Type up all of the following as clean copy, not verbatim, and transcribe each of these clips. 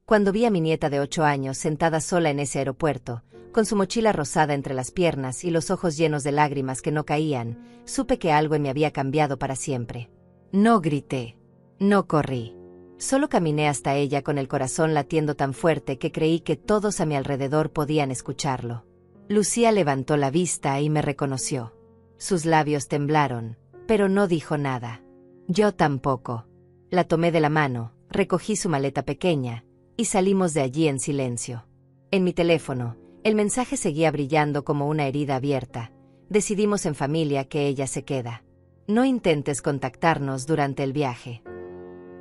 Cuando vi a mi nieta de 8 años sentada sola en ese aeropuerto, con su mochila rosada entre las piernas y los ojos llenos de lágrimas que no caían, supe que algo en mí había cambiado para siempre. No grité. No corrí. Solo caminé hasta ella con el corazón latiendo tan fuerte que creí que todos a mi alrededor podían escucharlo. Lucía levantó la vista y me reconoció. Sus labios temblaron, pero no dijo nada. Yo tampoco. La tomé de la mano, recogí su maleta pequeña, y salimos de allí en silencio. En mi teléfono, el mensaje seguía brillando como una herida abierta. Decidimos en familia que ella se queda. No intentes contactarnos durante el viaje.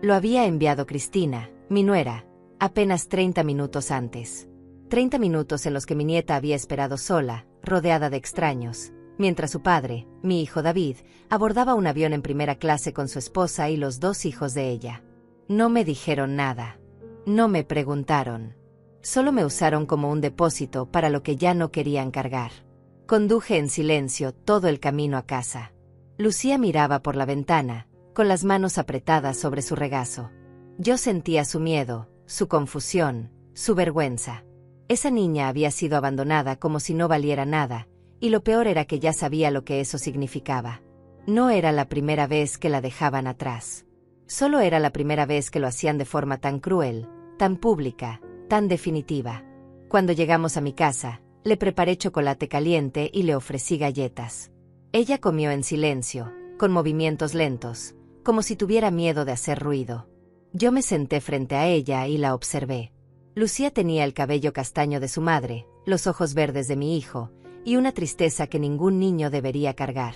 Lo había enviado Cristina, mi nuera, apenas 30 minutos antes. 30 minutos en los que mi nieta había esperado sola, rodeada de extraños, mientras su padre, mi hijo David, abordaba un avión en primera clase con su esposa y los 2 hijos de ella. No me dijeron nada. No me preguntaron. Solo me usaron como un depósito para lo que ya no querían cargar. Conduje en silencio todo el camino a casa. Lucía miraba por la ventana, con las manos apretadas sobre su regazo. Yo sentía su miedo, su confusión, su vergüenza. Esa niña había sido abandonada como si no valiera nada, y lo peor era que ya sabía lo que eso significaba. No era la primera vez que la dejaban atrás. Solo era la primera vez que lo hacían de forma tan cruel, tan pública, tan definitiva. Cuando llegamos a mi casa, le preparé chocolate caliente y le ofrecí galletas. Ella comió en silencio, con movimientos lentos, como si tuviera miedo de hacer ruido. Yo me senté frente a ella y la observé. Lucía tenía el cabello castaño de su madre, los ojos verdes de mi hijo, y una tristeza que ningún niño debería cargar.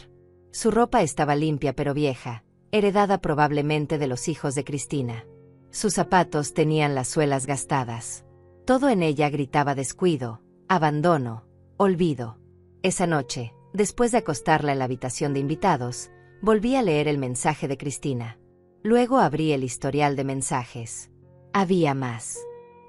Su ropa estaba limpia pero vieja, heredada probablemente de los hijos de Cristina. Sus zapatos tenían las suelas gastadas. Todo en ella gritaba descuido, abandono, olvido. Esa noche, después de acostarla en la habitación de invitados, volví a leer el mensaje de Cristina. Luego abrí el historial de mensajes. Había más.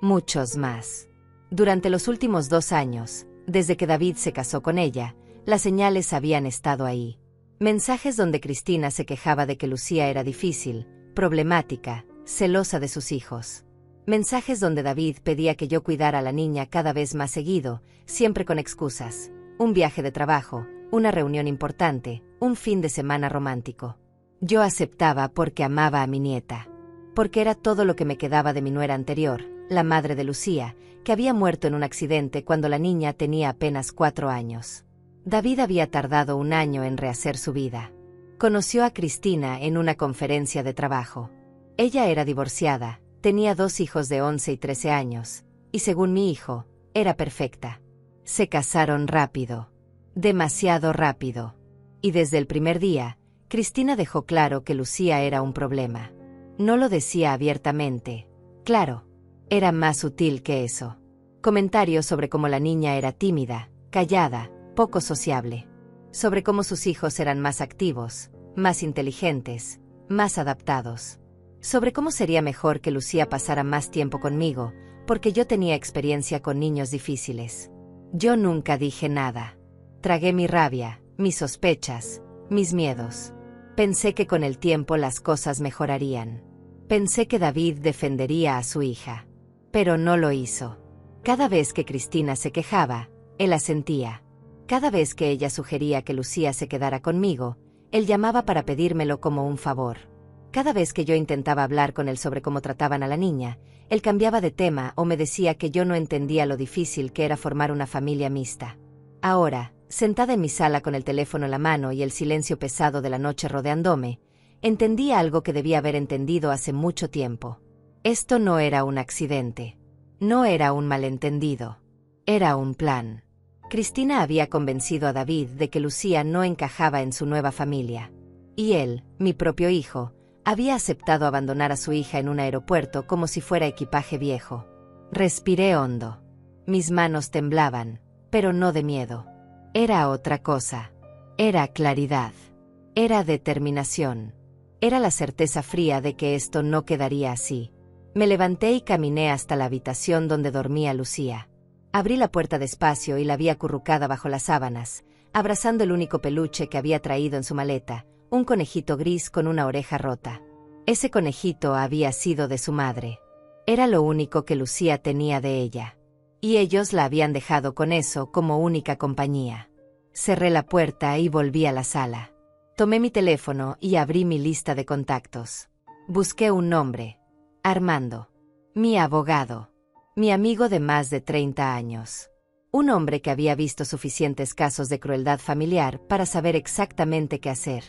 Muchos más. Durante los últimos 2 años, desde que David se casó con ella, las señales habían estado ahí. Mensajes donde Cristina se quejaba de que Lucía era difícil, problemática, celosa de sus hijos. Mensajes donde David pedía que yo cuidara a la niña cada vez más seguido, siempre con excusas. Un viaje de trabajo, una reunión importante, un fin de semana romántico. Yo aceptaba porque amaba a mi nieta. Porque era todo lo que me quedaba de mi nuera anterior, la madre de Lucía, que había muerto en un accidente cuando la niña tenía apenas 4 años. David había tardado 1 año en rehacer su vida. Conoció a Cristina en una conferencia de trabajo. Ella era divorciada, tenía 2 hijos de 11 y 13 años, y según mi hijo, era perfecta. Se casaron rápido. Demasiado rápido. Y desde el primer día, Cristina dejó claro que Lucía era un problema. No lo decía abiertamente. Claro. Era más sutil que eso. Comentarios sobre cómo la niña era tímida, callada, poco sociable. Sobre cómo sus hijos eran más activos, más inteligentes, más adaptados. Sobre cómo sería mejor que Lucía pasara más tiempo conmigo, porque yo tenía experiencia con niños difíciles. Yo nunca dije nada. Tragué mi rabia, mis sospechas, mis miedos. Pensé que con el tiempo las cosas mejorarían. Pensé que David defendería a su hija. Pero no lo hizo. Cada vez que Cristina se quejaba, él asentía. Cada vez que ella sugería que Lucía se quedara conmigo, él llamaba para pedírmelo como un favor. Cada vez que yo intentaba hablar con él sobre cómo trataban a la niña, él cambiaba de tema o me decía que yo no entendía lo difícil que era formar una familia mixta. Ahora, sentada en mi sala con el teléfono en la mano y el silencio pesado de la noche rodeándome, entendí algo que debía haber entendido hace mucho tiempo. Esto no era un accidente. No era un malentendido. Era un plan. Cristina había convencido a David de que Lucía no encajaba en su nueva familia. Y él, mi propio hijo, había aceptado abandonar a su hija en un aeropuerto como si fuera equipaje viejo. Respiré hondo. Mis manos temblaban, pero no de miedo. Era otra cosa. Era claridad. Era determinación. Era la certeza fría de que esto no quedaría así. Me levanté y caminé hasta la habitación donde dormía Lucía. Abrí la puerta despacio y la vi acurrucada bajo las sábanas, abrazando el único peluche que había traído en su maleta, un conejito gris con una oreja rota. Ese conejito había sido de su madre. Era lo único que Lucía tenía de ella. Y ellos la habían dejado con eso como única compañía. Cerré la puerta y volví a la sala. Tomé mi teléfono y abrí mi lista de contactos. Busqué un nombre. Armando. Mi abogado. Mi amigo de más de 30 años. Un hombre que había visto suficientes casos de crueldad familiar para saber exactamente qué hacer.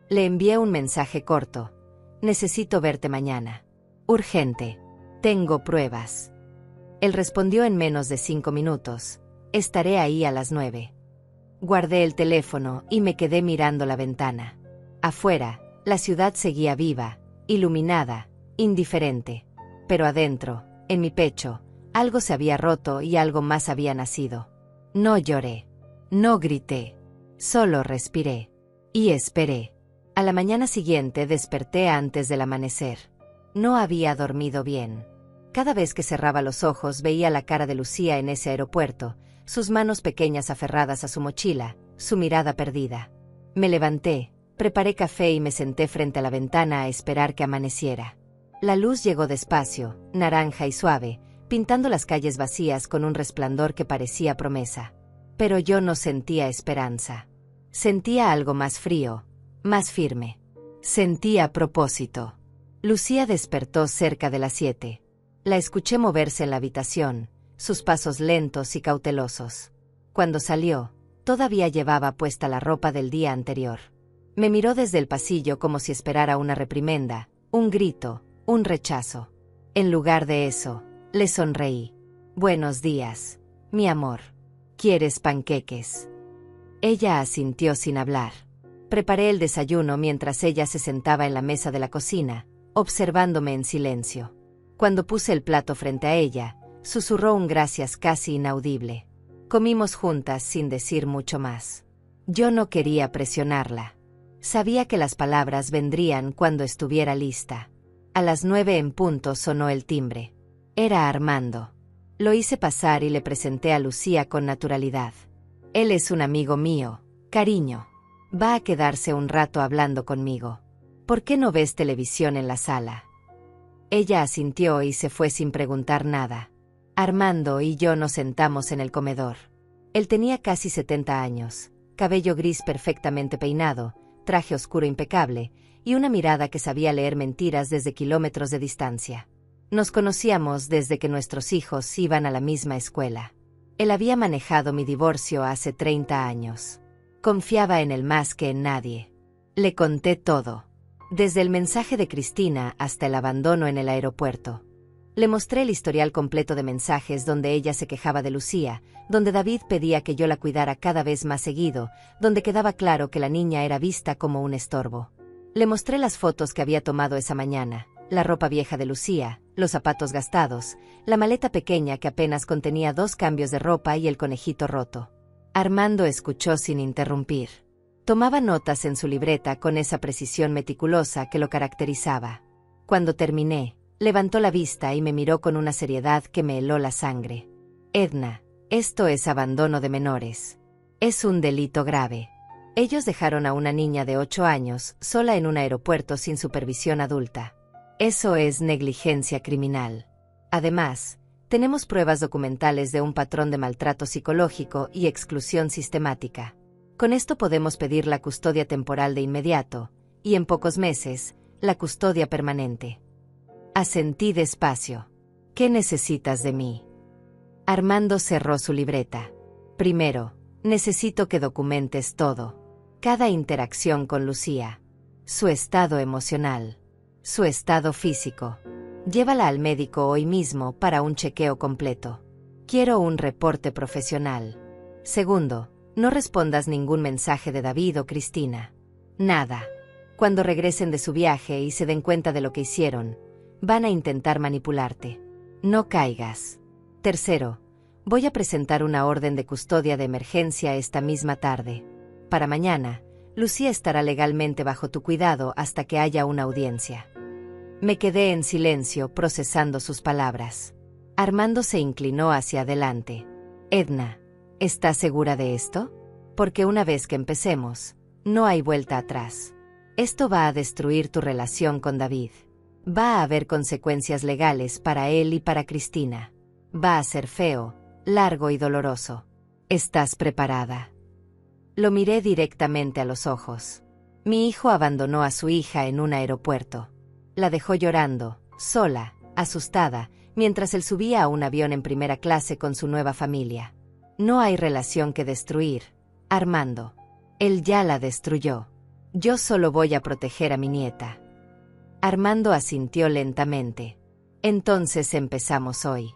Le envié un mensaje corto. Necesito verte mañana. Urgente. Tengo pruebas. Él respondió en menos de 5 minutos. Estaré ahí a las 9. Guardé el teléfono y me quedé mirando la ventana. Afuera, la ciudad seguía viva, iluminada, indiferente. Pero adentro, en mi pecho, algo se había roto y algo más había nacido. No lloré. No grité. Solo respiré. Y esperé. A la mañana siguiente desperté antes del amanecer. No había dormido bien. Cada vez que cerraba los ojos veía la cara de Lucía en ese aeropuerto, sus manos pequeñas aferradas a su mochila, su mirada perdida. Me levanté, preparé café y me senté frente a la ventana a esperar que amaneciera. La luz llegó despacio, naranja y suave, pintando las calles vacías con un resplandor que parecía promesa. Pero yo no sentía esperanza. Sentía algo más frío, más firme. Sentía propósito. Lucía despertó cerca de las 7. La escuché moverse en la habitación, sus pasos lentos y cautelosos. Cuando salió, todavía llevaba puesta la ropa del día anterior. Me miró desde el pasillo como si esperara una reprimenda, un grito, un rechazo. En lugar de eso, le sonreí. Buenos días, mi amor. ¿Quieres panqueques? Ella asintió sin hablar. Preparé el desayuno mientras ella se sentaba en la mesa de la cocina, observándome en silencio. Cuando puse el plato frente a ella, susurró un gracias casi inaudible. Comimos juntas sin decir mucho más. Yo no quería presionarla. Sabía que las palabras vendrían cuando estuviera lista. A las 9 en punto sonó el timbre. Era Armando. Lo hice pasar y le presenté a Lucía con naturalidad. Él es un amigo mío, cariño. Va a quedarse un rato hablando conmigo. ¿Por qué no ves televisión en la sala? Ella asintió y se fue sin preguntar nada. Armando y yo nos sentamos en el comedor. Él tenía casi 70 años, cabello gris perfectamente peinado, traje oscuro impecable, y una mirada que sabía leer mentiras desde kilómetros de distancia. Nos conocíamos desde que nuestros hijos iban a la misma escuela. Él había manejado mi divorcio hace 30 años. Confiaba en él más que en nadie. Le conté todo. Desde el mensaje de Cristina hasta el abandono en el aeropuerto. Le mostré el historial completo de mensajes donde ella se quejaba de Lucía, donde David pedía que yo la cuidara cada vez más seguido, donde quedaba claro que la niña era vista como un estorbo. Le mostré las fotos que había tomado esa mañana, la ropa vieja de Lucía, los zapatos gastados, la maleta pequeña que apenas contenía 2 cambios de ropa y el conejito roto. Armando escuchó sin interrumpir. Tomaba notas en su libreta con esa precisión meticulosa que lo caracterizaba. Cuando terminé, levantó la vista y me miró con una seriedad que me heló la sangre. Edna, esto es abandono de menores. Es un delito grave. Ellos dejaron a una niña de 8 años sola en un aeropuerto sin supervisión adulta. Eso es negligencia criminal. Además, tenemos pruebas documentales de un patrón de maltrato psicológico y exclusión sistemática. Con esto podemos pedir la custodia temporal de inmediato, y en pocos meses, la custodia permanente. Asentí despacio. ¿Qué necesitas de mí? Armando cerró su libreta. Primero, necesito que documentes todo. Cada interacción con Lucía. Su estado emocional. Su estado físico. Llévala al médico hoy mismo para un chequeo completo. Quiero un reporte profesional. Segundo, no respondas ningún mensaje de David o Cristina. Nada. Cuando regresen de su viaje y se den cuenta de lo que hicieron, van a intentar manipularte. No caigas. Tercero, voy a presentar una orden de custodia de emergencia esta misma tarde. Para mañana, Lucía estará legalmente bajo tu cuidado hasta que haya una audiencia. Me quedé en silencio procesando sus palabras. Armando se inclinó hacia adelante. Edna, ¿estás segura de esto? Porque una vez que empecemos, no hay vuelta atrás. Esto va a destruir tu relación con David. Va a haber consecuencias legales para él y para Cristina. Va a ser feo, largo y doloroso. ¿Estás preparada? Lo miré directamente a los ojos. Mi hijo abandonó a su hija en un aeropuerto. La dejó llorando, sola, asustada, mientras él subía a un avión en primera clase con su nueva familia. No hay relación que destruir, Armando. Él ya la destruyó. Yo solo voy a proteger a mi nieta. Armando asintió lentamente. Entonces empezamos hoy.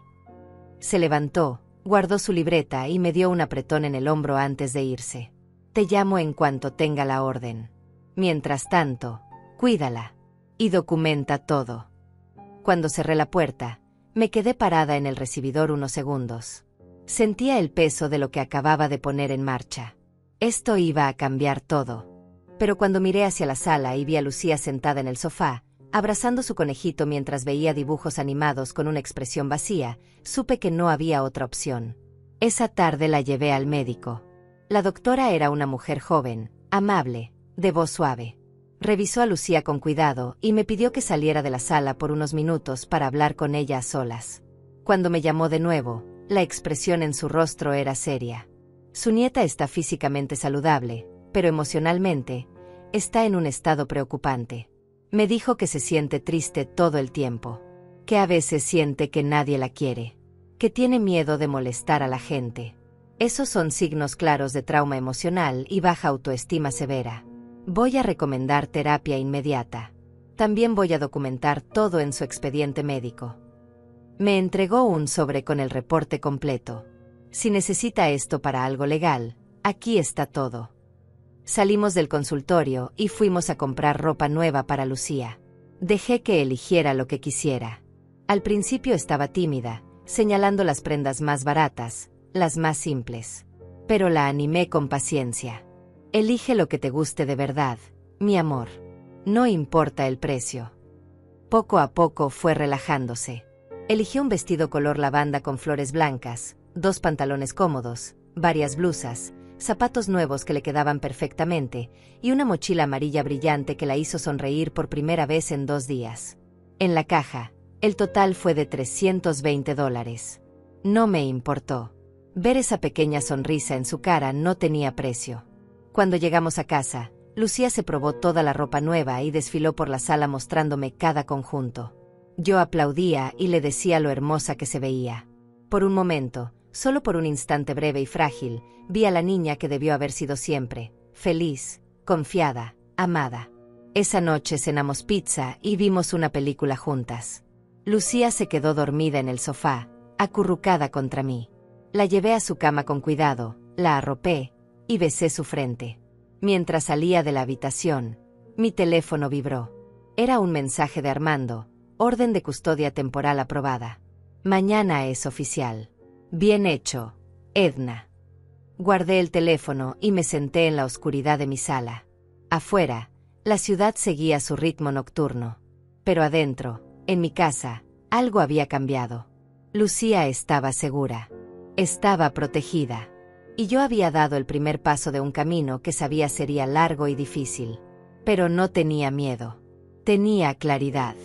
Se levantó, guardó su libreta y me dio un apretón en el hombro antes de irse. Te llamo en cuanto tenga la orden. Mientras tanto, cuídala. Y documenta todo. Cuando cerré la puerta, me quedé parada en el recibidor unos segundos. Sentía el peso de lo que acababa de poner en marcha. Esto iba a cambiar todo. Pero cuando miré hacia la sala y vi a Lucía sentada en el sofá, abrazando su conejito mientras veía dibujos animados con una expresión vacía, supe que no había otra opción. Esa tarde la llevé al médico. La doctora era una mujer joven, amable, de voz suave. Revisó a Lucía con cuidado y me pidió que saliera de la sala por unos minutos para hablar con ella a solas. Cuando me llamó de nuevo, la expresión en su rostro era seria. Su nieta está físicamente saludable, pero emocionalmente, está en un estado preocupante. Me dijo que se siente triste todo el tiempo, que a veces siente que nadie la quiere, que tiene miedo de molestar a la gente. Esos son signos claros de trauma emocional y baja autoestima severa. Voy a recomendar terapia inmediata. También voy a documentar todo en su expediente médico. Me entregó un sobre con el reporte completo. Si necesita esto para algo legal, aquí está todo. Salimos del consultorio y fuimos a comprar ropa nueva para Lucía. Dejé que eligiera lo que quisiera. Al principio estaba tímida, señalando las prendas más baratas, las más simples. Pero la animé con paciencia. Elige lo que te guste de verdad, mi amor. No importa el precio. Poco a poco fue relajándose. Eligió un vestido color lavanda con flores blancas, 2 pantalones cómodos, varias blusas, zapatos nuevos que le quedaban perfectamente, y una mochila amarilla brillante que la hizo sonreír por primera vez en 2 días. En la caja, el total fue de $320. No me importó. Ver esa pequeña sonrisa en su cara no tenía precio. Cuando llegamos a casa, Lucía se probó toda la ropa nueva y desfiló por la sala mostrándome cada conjunto. Yo aplaudía y le decía lo hermosa que se veía. Por un momento, solo por un instante breve y frágil, vi a la niña que debió haber sido siempre, feliz, confiada, amada. Esa noche cenamos pizza y vimos una película juntas. Lucía se quedó dormida en el sofá, acurrucada contra mí. La llevé a su cama con cuidado, la arropé y besé su frente. Mientras salía de la habitación, mi teléfono vibró. Era un mensaje de Armando, orden de custodia temporal aprobada. Mañana es oficial. Bien hecho, Edna. Guardé el teléfono y me senté en la oscuridad de mi sala. Afuera, la ciudad seguía su ritmo nocturno. Pero adentro, en mi casa, algo había cambiado. Lucía estaba segura. Estaba protegida. Y yo había dado el primer paso de un camino que sabía sería largo y difícil. Pero no tenía miedo. Tenía claridad.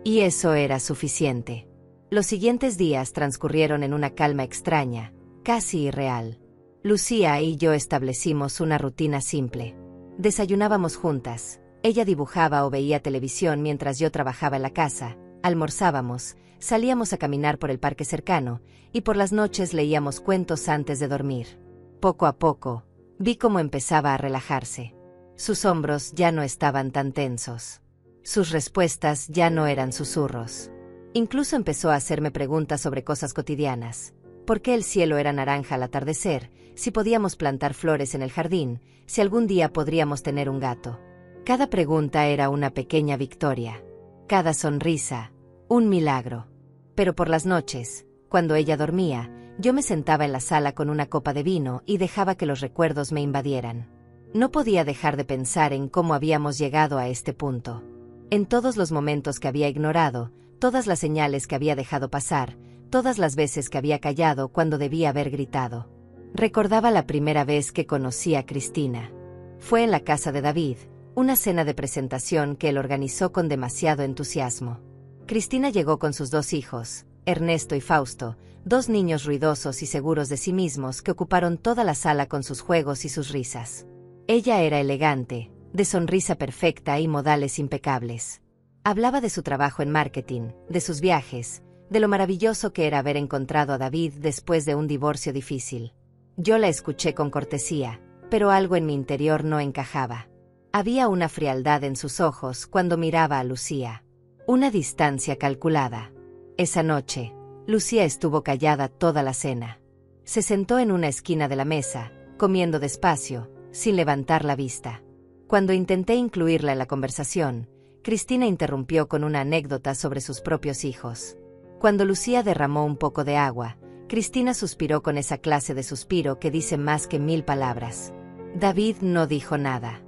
Y eso era suficiente. Los siguientes días transcurrieron en una calma extraña, casi irreal. Lucía y yo establecimos una rutina simple. Desayunábamos juntas, ella dibujaba o veía televisión mientras yo trabajaba en la casa, almorzábamos, salíamos a caminar por el parque cercano, y por las noches leíamos cuentos antes de dormir. Poco a poco, vi cómo empezaba a relajarse. Sus hombros ya no estaban tan tensos. Sus respuestas ya no eran susurros. Incluso empezó a hacerme preguntas sobre cosas cotidianas. ¿Por qué el cielo era naranja al atardecer? Si podíamos plantar flores en el jardín, si algún día podríamos tener un gato. Cada pregunta era una pequeña victoria. Cada sonrisa, un milagro. Pero por las noches, cuando ella dormía, yo me sentaba en la sala con una copa de vino y dejaba que los recuerdos me invadieran. No podía dejar de pensar en cómo habíamos llegado a este punto. En todos los momentos que había ignorado, todas las señales que había dejado pasar, todas las veces que había callado cuando debía haber gritado. Recordaba la primera vez que conocí a Cristina. Fue en la casa de David, una cena de presentación que él organizó con demasiado entusiasmo. Cristina llegó con sus 2 hijos, Ernesto y Fausto, 2 niños ruidosos y seguros de sí mismos que ocuparon toda la sala con sus juegos y sus risas. Ella era elegante, de sonrisa perfecta y modales impecables. Hablaba de su trabajo en marketing, de sus viajes, de lo maravilloso que era haber encontrado a David después de un divorcio difícil. Yo la escuché con cortesía, pero algo en mi interior no encajaba. Había una frialdad en sus ojos cuando miraba a Lucía. Una distancia calculada. Esa noche, Lucía estuvo callada toda la cena. Se sentó en una esquina de la mesa, comiendo despacio, sin levantar la vista. Cuando intenté incluirla en la conversación, Cristina interrumpió con una anécdota sobre sus propios hijos. Cuando Lucía derramó un poco de agua, Cristina suspiró con esa clase de suspiro que dice más que 1000 palabras. David no dijo nada.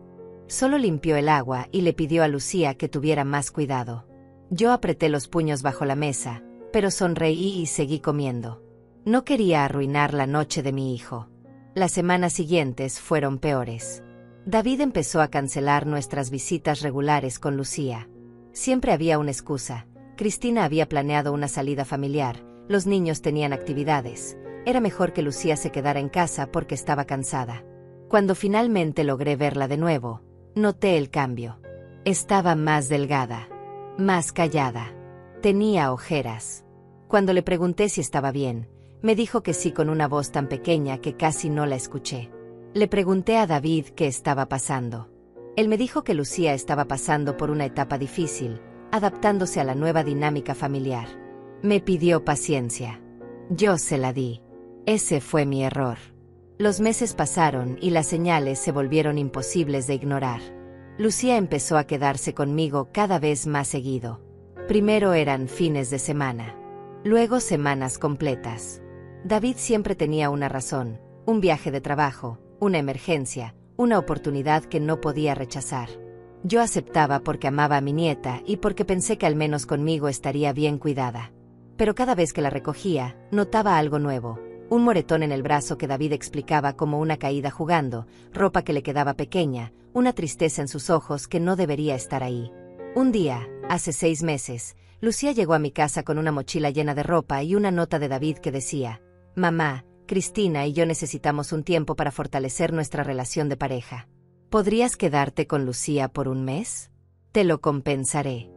Solo limpió el agua y le pidió a Lucía que tuviera más cuidado. Yo apreté los puños bajo la mesa, pero sonreí y seguí comiendo. No quería arruinar la noche de mi hijo. Las semanas siguientes fueron peores. David empezó a cancelar nuestras visitas regulares con Lucía. Siempre había una excusa. Cristina había planeado una salida familiar, los niños tenían actividades. Era mejor que Lucía se quedara en casa porque estaba cansada. Cuando finalmente logré verla de nuevo, noté el cambio. Estaba más delgada, más callada. Tenía ojeras. Cuando le pregunté si estaba bien, me dijo que sí con una voz tan pequeña que casi no la escuché. Le pregunté a David qué estaba pasando. Él me dijo que Lucía estaba pasando por una etapa difícil, adaptándose a la nueva dinámica familiar. Me pidió paciencia. Yo se la di. Ese fue mi error. Los meses pasaron y las señales se volvieron imposibles de ignorar. Lucía empezó a quedarse conmigo cada vez más seguido. Primero eran fines de semana. Luego semanas completas. David siempre tenía una razón, un viaje de trabajo, una emergencia, una oportunidad que no podía rechazar. Yo aceptaba porque amaba a mi nieta y porque pensé que al menos conmigo estaría bien cuidada. Pero cada vez que la recogía, notaba algo nuevo. Un moretón en el brazo que David explicaba como una caída jugando, ropa que le quedaba pequeña, una tristeza en sus ojos que no debería estar ahí. Un día, hace 6 meses, Lucía llegó a mi casa con una mochila llena de ropa y una nota de David que decía: «Mamá, Cristina y yo necesitamos un tiempo para fortalecer nuestra relación de pareja. ¿Podrías quedarte con Lucía por un mes? Te lo compensaré».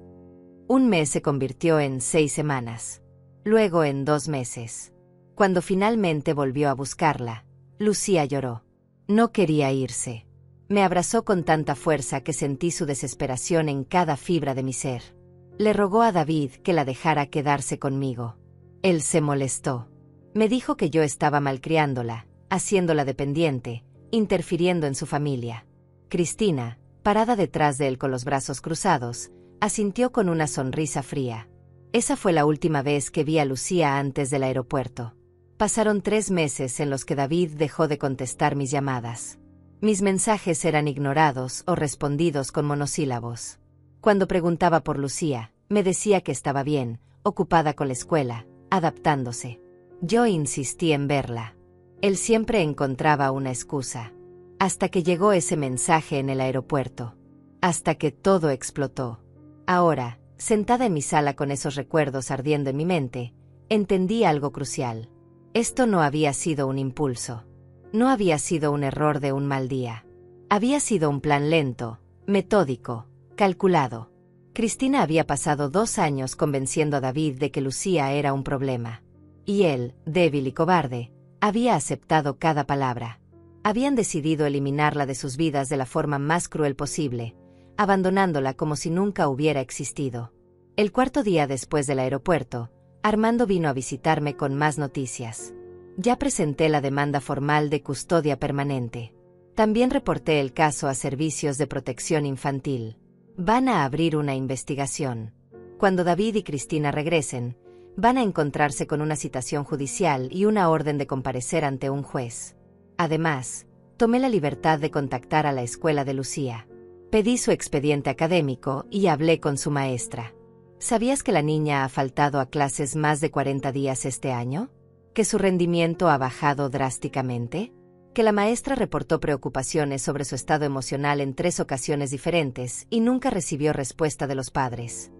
Un mes se convirtió en 6 semanas. Luego en 2 meses. Cuando finalmente volvió a buscarla, Lucía lloró. No quería irse. Me abrazó con tanta fuerza que sentí su desesperación en cada fibra de mi ser. Le rogó a David que la dejara quedarse conmigo. Él se molestó. Me dijo que yo estaba malcriándola, haciéndola dependiente, interfiriendo en su familia. Cristina, parada detrás de él con los brazos cruzados, asintió con una sonrisa fría. Esa fue la última vez que vi a Lucía antes del aeropuerto. Pasaron 3 meses en los que David dejó de contestar mis llamadas. Mis mensajes eran ignorados o respondidos con monosílabos. Cuando preguntaba por Lucía, me decía que estaba bien, ocupada con la escuela, adaptándose. Yo insistí en verla. Él siempre encontraba una excusa. Hasta que llegó ese mensaje en el aeropuerto. Hasta que todo explotó. Ahora, sentada en mi sala con esos recuerdos ardiendo en mi mente, entendí algo crucial. Esto no había sido un impulso. No había sido un error de un mal día. Había sido un plan lento, metódico, calculado. Cristina había pasado 2 años convenciendo a David de que Lucía era un problema. Y él, débil y cobarde, había aceptado cada palabra. Habían decidido eliminarla de sus vidas de la forma más cruel posible, abandonándola como si nunca hubiera existido. El 4.º día después del aeropuerto, Armando vino a visitarme con más noticias. Ya presenté la demanda formal de custodia permanente. También reporté el caso a Servicios de Protección Infantil. Van a abrir una investigación. Cuando David y Cristina regresen, van a encontrarse con una citación judicial y una orden de comparecer ante un juez. Además, tomé la libertad de contactar a la escuela de Lucía. Pedí su expediente académico y hablé con su maestra. ¿Sabías que la niña ha faltado a clases más de 40 días este año? ¿Que su rendimiento ha bajado drásticamente? porque la maestra reportó preocupaciones sobre su estado emocional en 3 ocasiones diferentes y nunca recibió respuesta de los padres.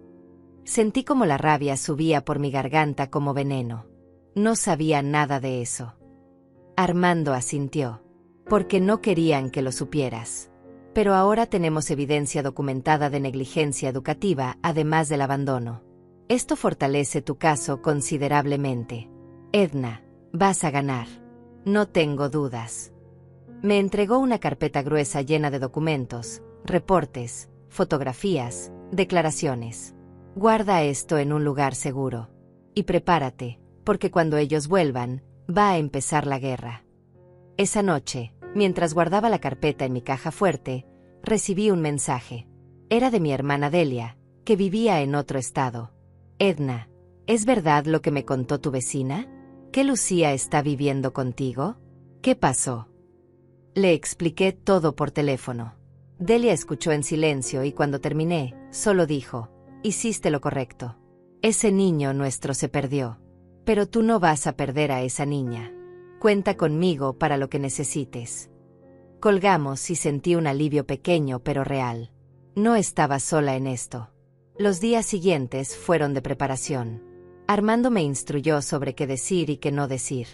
Sentí como la rabia subía por mi garganta como veneno. No sabía nada de eso. Armando asintió. Porque no querían que lo supieras. Pero ahora tenemos evidencia documentada de negligencia educativa, además del abandono. Esto fortalece tu caso considerablemente. Edna, vas a ganar. No tengo dudas. Me entregó una carpeta gruesa llena de documentos, reportes, fotografías, declaraciones. Guarda esto en un lugar seguro. Y prepárate, porque cuando ellos vuelvan, va a empezar la guerra. Esa noche, mientras guardaba la carpeta en mi caja fuerte, recibí un mensaje. Era de mi hermana Delia, que vivía en otro estado. Edna, ¿es verdad lo que me contó tu vecina? ¿Que Lucía está viviendo contigo? ¿Qué pasó? Le expliqué todo por teléfono. Delia escuchó en silencio y cuando terminé, solo dijo, hiciste lo correcto. Ese niño nuestro se perdió. Pero tú no vas a perder a esa niña. Cuenta conmigo para lo que necesites. Colgamos y sentí un alivio pequeño pero real. No estaba sola en esto. Los días siguientes fueron de preparación. Armando me instruyó sobre qué decir y qué no decir.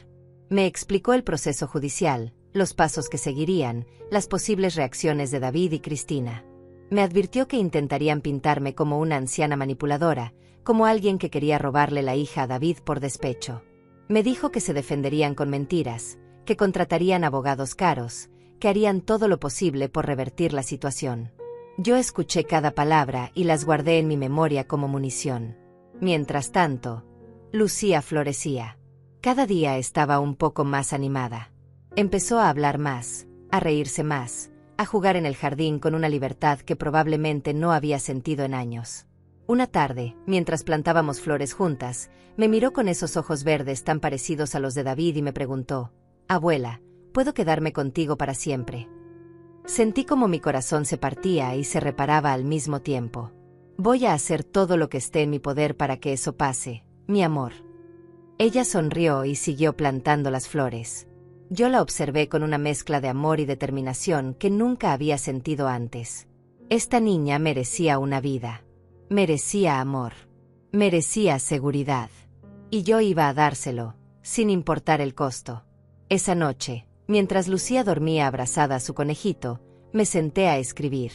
Me explicó el proceso judicial, los pasos que seguirían, las posibles reacciones de David y Cristina. Me advirtió que intentarían pintarme como una anciana manipuladora, como alguien que quería robarle la hija a David por despecho. Me dijo que se defenderían con mentiras, que contratarían abogados caros, que harían todo lo posible por revertir la situación. Yo escuché cada palabra y las guardé en mi memoria como munición. Mientras tanto, Lucía florecía. Cada día estaba un poco más animada. Empezó a hablar más, a reírse más, a jugar en el jardín con una libertad que probablemente no había sentido en años. Una tarde, mientras plantábamos flores juntas, me miró con esos ojos verdes tan parecidos a los de David y me preguntó, «Abuela, ¿puedo quedarme contigo para siempre?» Sentí como mi corazón se partía y se reparaba al mismo tiempo. Voy a hacer todo lo que esté en mi poder para que eso pase, mi amor. Ella sonrió y siguió plantando las flores. Yo la observé con una mezcla de amor y determinación que nunca había sentido antes. Esta niña merecía una vida. Merecía amor. Merecía seguridad. Y yo iba a dárselo, sin importar el costo. Esa noche, mientras Lucía dormía abrazada a su conejito, me senté a escribir.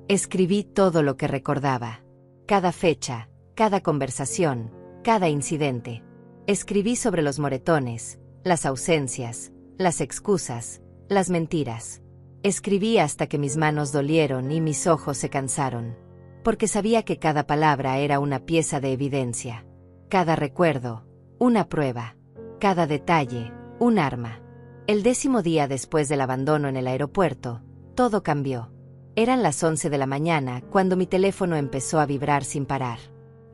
Escribí todo lo que recordaba. Cada fecha, cada conversación, cada incidente. Escribí sobre los moretones, las ausencias, las excusas, las mentiras. Escribí hasta que mis manos dolieron y mis ojos se cansaron. Porque sabía que cada palabra era una pieza de evidencia. Cada recuerdo, una prueba. Cada detalle, un arma. El 10º día después del abandono en el aeropuerto, todo cambió. Eran las 11 de la mañana cuando mi teléfono empezó a vibrar sin parar.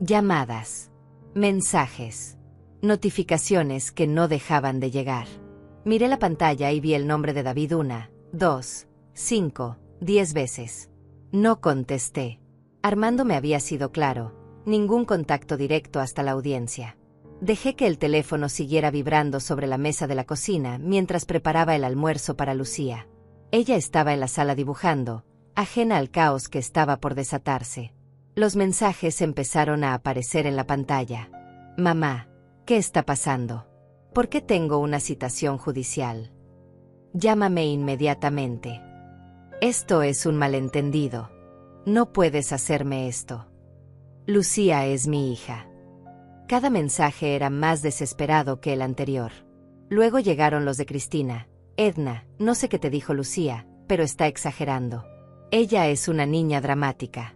Llamadas, mensajes, notificaciones que no dejaban de llegar. Miré la pantalla y vi el nombre de David 1, 2, 5, 10 veces. No contesté. Armando me había sido claro, ningún contacto directo hasta la audiencia. Dejé que el teléfono siguiera vibrando sobre la mesa de la cocina mientras preparaba el almuerzo para Lucía. Ella estaba en la sala dibujando, ajena al caos que estaba por desatarse. Los mensajes empezaron a aparecer en la pantalla. Mamá, ¿qué está pasando? ¿Por qué tengo una citación judicial? Llámame inmediatamente. Esto es un malentendido. No puedes hacerme esto. Lucía es mi hija. Cada mensaje era más desesperado que el anterior. Luego llegaron los de Cristina. Edna, no sé qué te dijo Lucía, pero está exagerando. Ella es una niña dramática.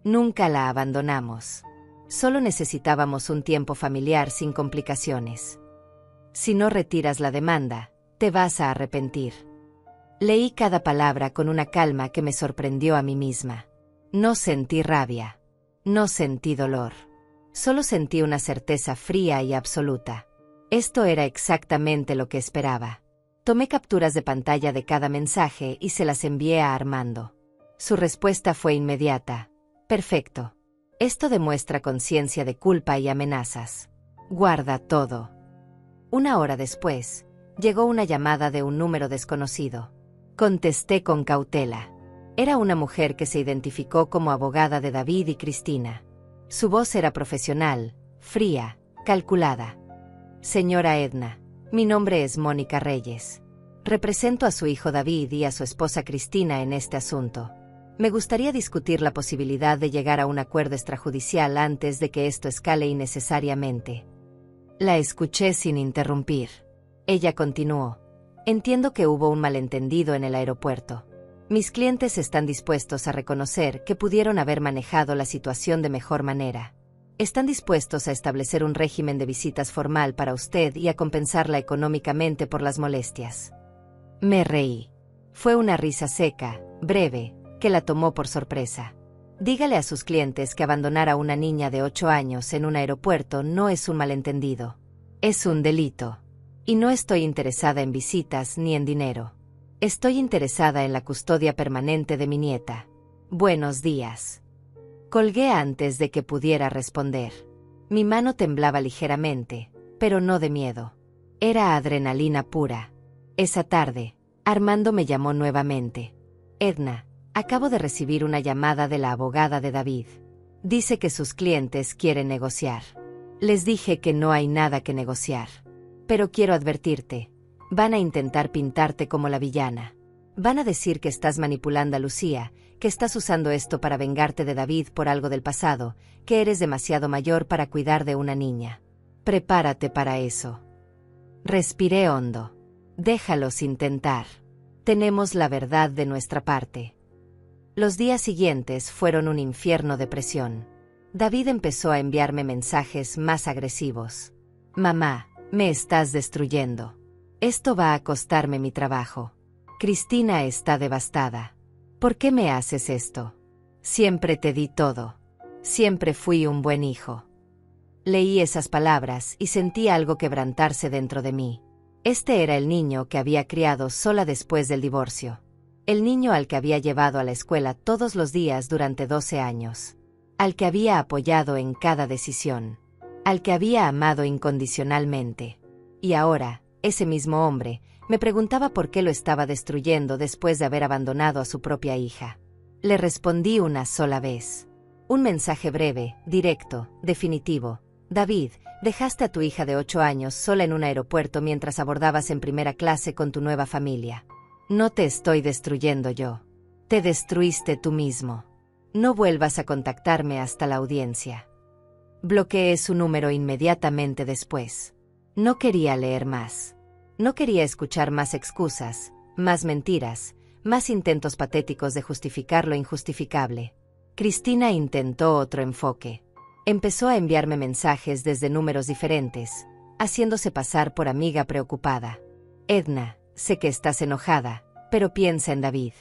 Nunca la abandonamos. Solo necesitábamos un tiempo familiar sin complicaciones. Si no retiras la demanda, te vas a arrepentir. Leí cada palabra con una calma que me sorprendió a mí misma. No sentí rabia. No sentí dolor. Solo sentí una certeza fría y absoluta. Esto era exactamente lo que esperaba. Tomé capturas de pantalla de cada mensaje y se las envié a Armando. Su respuesta fue inmediata. Perfecto. Esto demuestra conciencia de culpa y amenazas. Guarda todo. Una hora después, Llegó una llamada de un número desconocido. Contesté con cautela. Era una mujer que se identificó como abogada de David y Cristina. Su voz era profesional, fría, calculada. Señora Edna, mi nombre es Mónica Reyes. Represento a su hijo David y a su esposa Cristina en este asunto. Me gustaría discutir la posibilidad de llegar a un acuerdo extrajudicial antes de que esto escale innecesariamente. La escuché sin interrumpir. Ella continuó. Entiendo que hubo un malentendido en el aeropuerto. Mis clientes están dispuestos a reconocer que pudieron haber manejado la situación de mejor manera. Están dispuestos a establecer un régimen de visitas formal para usted y a compensarla económicamente por las molestias. Me reí. Fue una risa seca, breve, que la tomó por sorpresa. Dígale a sus clientes que abandonar a una niña de 8 años en un aeropuerto no es un malentendido. Es un delito. Y no estoy interesada en visitas ni en dinero. Estoy interesada en la custodia permanente de mi nieta. Buenos días. Colgué antes de que pudiera responder. Mi mano temblaba ligeramente, pero no de miedo. Era adrenalina pura. Esa tarde, Armando me llamó nuevamente. Edna, acabo de recibir una llamada de la abogada de David. Dice que sus clientes quieren negociar. Les dije que no hay nada que negociar. Pero quiero advertirte. Van a intentar pintarte como la villana. Van a decir que estás manipulando a Lucía, que estás usando esto para vengarte de David por algo del pasado, que eres demasiado mayor para cuidar de una niña. Prepárate para eso. Respiré hondo. Déjalos intentar. Tenemos la verdad de nuestra parte. Los días siguientes fueron un infierno de presión. David empezó a enviarme mensajes más agresivos. Mamá, me estás destruyendo. Esto va a costarme mi trabajo. Cristina está devastada. ¿Por qué me haces esto? Siempre te di todo. Siempre fui un buen hijo. Leí esas palabras y sentí algo quebrantarse dentro de mí. Este era el niño que había criado sola después del divorcio. El niño al que había llevado a la escuela todos los días durante 12 años. Al que había apoyado en cada decisión. Al que había amado incondicionalmente. Y ahora, ese mismo hombre, me preguntaba por qué lo estaba destruyendo después de haber abandonado a su propia hija. Le respondí una sola vez. Un mensaje breve, directo, definitivo. David, dejaste a tu hija de 8 años sola en un aeropuerto mientras abordabas en primera clase con tu nueva familia. No te estoy destruyendo yo. Te destruiste tú mismo. No vuelvas a contactarme hasta la audiencia. Bloqueé su número inmediatamente después. No quería leer más. No quería escuchar más excusas, más mentiras, más intentos patéticos de justificar lo injustificable. Cristina intentó otro enfoque. Empezó a enviarme mensajes desde números diferentes, haciéndose pasar por amiga preocupada. Edna, sé que estás enojada, pero piensa en David.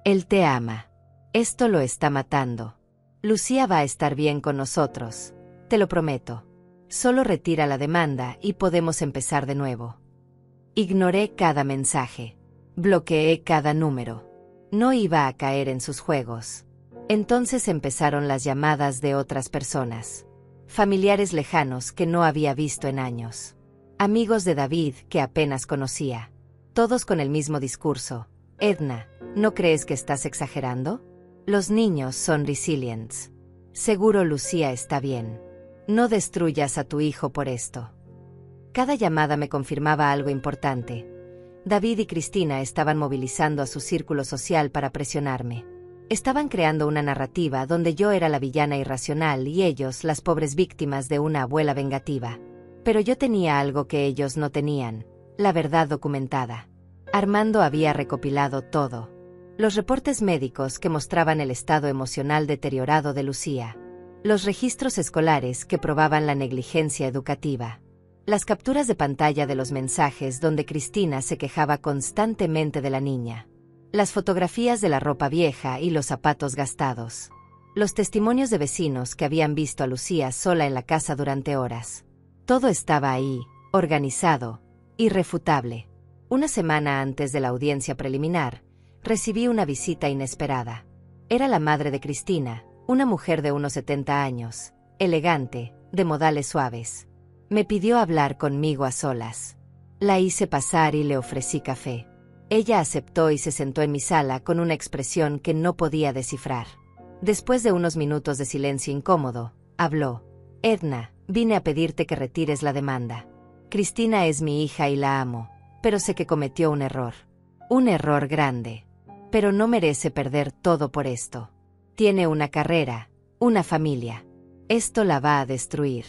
Él te ama. Esto lo está matando. Lucía va a estar bien con nosotros, te lo prometo. Solo retira la demanda y podemos empezar de nuevo. Ignoré cada mensaje. Bloqueé cada número. No iba a caer en sus juegos. Entonces empezaron las llamadas de otras personas. Familiares lejanos que no había visto en años. Amigos de David que apenas conocía. Todos con el mismo discurso. Edna, ¿no crees que estás exagerando? Los niños son resilients. Seguro Lucía está bien. No destruyas a tu hijo por esto. Cada llamada me confirmaba algo importante. David y Cristina estaban movilizando a su círculo social para presionarme. Estaban creando una narrativa donde yo era la villana irracional y ellos las pobres víctimas de una abuela vengativa. Pero yo tenía algo que ellos no tenían, la verdad documentada. Armando había recopilado todo. Los reportes médicos que mostraban el estado emocional deteriorado de Lucía. Los registros escolares que probaban la negligencia educativa. Las capturas de pantalla de los mensajes donde Cristina se quejaba constantemente de la niña. Las fotografías de la ropa vieja y los zapatos gastados. Los testimonios de vecinos que habían visto a Lucía sola en la casa durante horas. Todo estaba ahí, organizado, irrefutable. Una semana antes de la audiencia preliminar, recibí una visita inesperada. Era la madre de Cristina, una mujer de unos 70 años, elegante, de modales suaves. Me pidió hablar conmigo a solas. La hice pasar y le ofrecí café. Ella aceptó y se sentó en mi sala con una expresión que no podía descifrar. Después de unos minutos de silencio incómodo, habló. Edna, vine a pedirte que retires la demanda. Cristina es mi hija y la amo, pero sé que cometió un error. Un error grande. Pero no merece perder todo por esto. Tiene una carrera, una familia. Esto la va a destruir.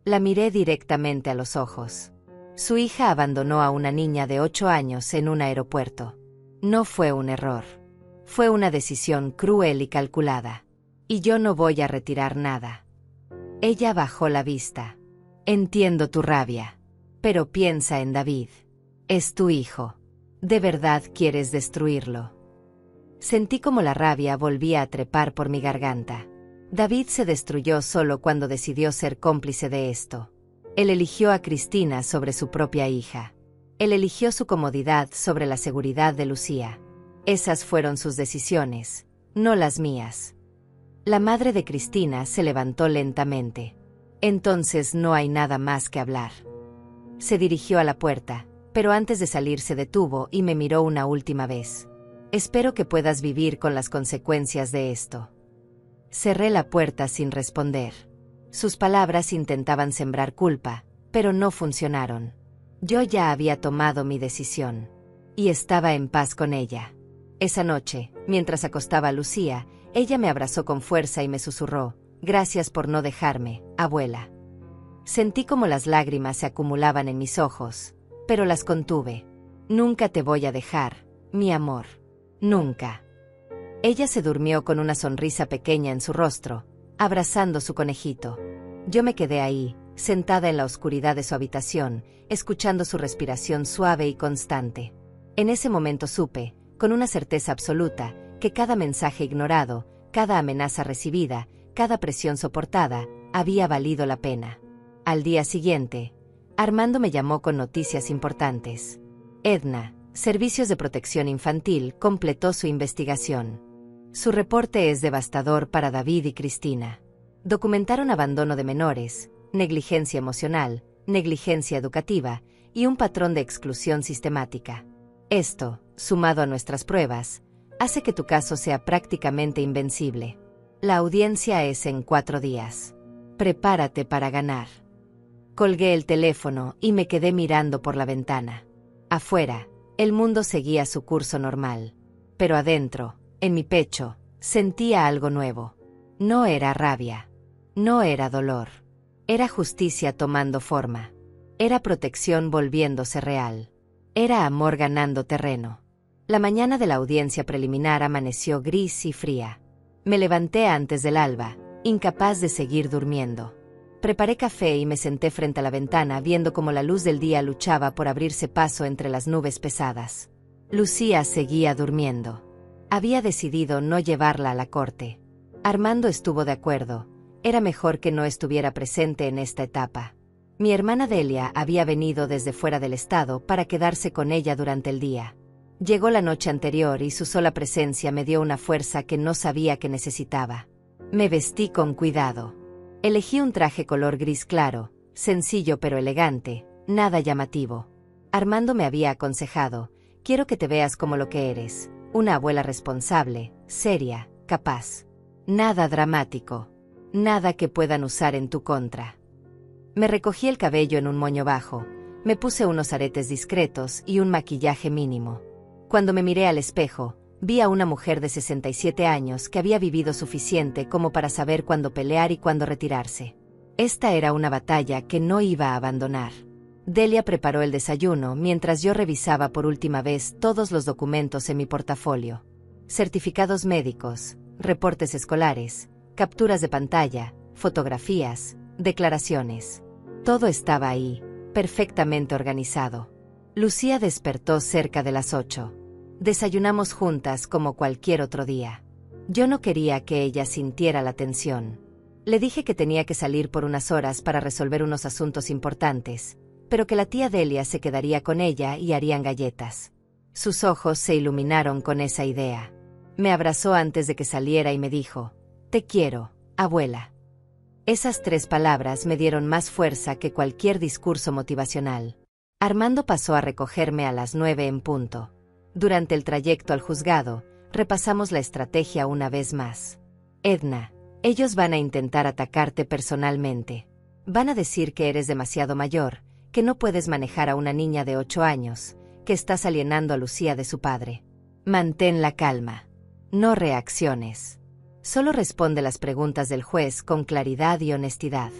La miré directamente a los ojos. Su hija abandonó a una niña de 8 años en un aeropuerto. No fue un error. Fue una decisión cruel y calculada. Y yo no voy a retirar nada. Ella bajó la vista. Entiendo tu rabia. Pero piensa en David. Es tu hijo. ¿De verdad quieres destruirlo? Sentí como la rabia volvía a trepar por mi garganta. David se destruyó solo cuando decidió ser cómplice de esto. Él eligió a Cristina sobre su propia hija. Él eligió su comodidad sobre la seguridad de Lucía. Esas fueron sus decisiones, no las mías. La madre de Cristina se levantó lentamente. Entonces no hay nada más que hablar. Se dirigió a la puerta, pero antes de salir se detuvo y me miró una última vez. Espero que puedas vivir con las consecuencias de esto. Cerré la puerta sin responder. Sus palabras intentaban sembrar culpa, pero no funcionaron. Yo ya había tomado mi decisión. Y estaba en paz con ella. Esa noche, mientras acostaba a Lucía, ella me abrazó con fuerza y me susurró, «Gracias por no dejarme, abuela». Sentí como las lágrimas se acumulaban en mis ojos, pero las contuve. «Nunca te voy a dejar, mi amor. Nunca». Ella se durmió con una sonrisa pequeña en su rostro, abrazando su conejito. Yo me quedé ahí, sentada en la oscuridad de su habitación, escuchando su respiración suave y constante. En ese momento supe, con una certeza absoluta, que cada mensaje ignorado, cada amenaza recibida, cada presión soportada, había valido la pena. Al día siguiente, Armando me llamó con noticias importantes. Edna, Servicios de Protección Infantil, completó su investigación. Su reporte es devastador para David y Cristina. Documentaron abandono de menores, negligencia emocional, negligencia educativa y un patrón de exclusión sistemática. Esto, sumado a nuestras pruebas, hace que tu caso sea prácticamente invencible. La audiencia es en 4 días. Prepárate para ganar. Colgué el teléfono y me quedé mirando por la ventana. Afuera, el mundo seguía su curso normal. Pero adentro, en mi pecho, sentía algo nuevo. No era rabia. No era dolor. Era justicia tomando forma. Era protección volviéndose real. Era amor ganando terreno. La mañana de la audiencia preliminar amaneció gris y fría. Me levanté antes del alba, incapaz de seguir durmiendo. Preparé café y me senté frente a la ventana viendo cómo la luz del día luchaba por abrirse paso entre las nubes pesadas. Lucía seguía durmiendo. Había decidido no llevarla a la corte. Armando estuvo de acuerdo. Era mejor que no estuviera presente en esta etapa. Mi hermana Delia había venido desde fuera del estado para quedarse con ella durante el día. Llegó la noche anterior y su sola presencia me dio una fuerza que no sabía que necesitaba. Me vestí con cuidado. Elegí un traje color gris claro, sencillo pero elegante, nada llamativo. Armando me había aconsejado, quiero que te veas como lo que eres, una abuela responsable, seria, capaz. Nada dramático. Nada que puedan usar en tu contra. Me recogí el cabello en un moño bajo, me puse unos aretes discretos y un maquillaje mínimo. Cuando me miré al espejo, vi a una mujer de 67 años que había vivido suficiente como para saber cuándo pelear y cuándo retirarse. Esta era una batalla que no iba a abandonar. Delia preparó el desayuno mientras yo revisaba por última vez todos los documentos en mi portafolio. Certificados médicos, reportes escolares, capturas de pantalla, fotografías, declaraciones. Todo estaba ahí, perfectamente organizado. Lucía despertó cerca de las 8. Desayunamos juntas como cualquier otro día. Yo no quería que ella sintiera la tensión. Le dije que tenía que salir por unas horas para resolver unos asuntos importantes, pero que la tía Delia se quedaría con ella y harían galletas. Sus ojos se iluminaron con esa idea. Me abrazó antes de que saliera y me dijo, «Te quiero, abuela». Esas 3 palabras me dieron más fuerza que cualquier discurso motivacional. Armando pasó a recogerme a las 9 en punto. Durante el trayecto al juzgado, repasamos la estrategia una vez más. Edna, ellos van a intentar atacarte personalmente. Van a decir que eres demasiado mayor, que no puedes manejar a una niña de 8 años, que estás alienando a Lucía de su padre. Mantén la calma. No reacciones. Solo responde las preguntas del juez con claridad y honestidad.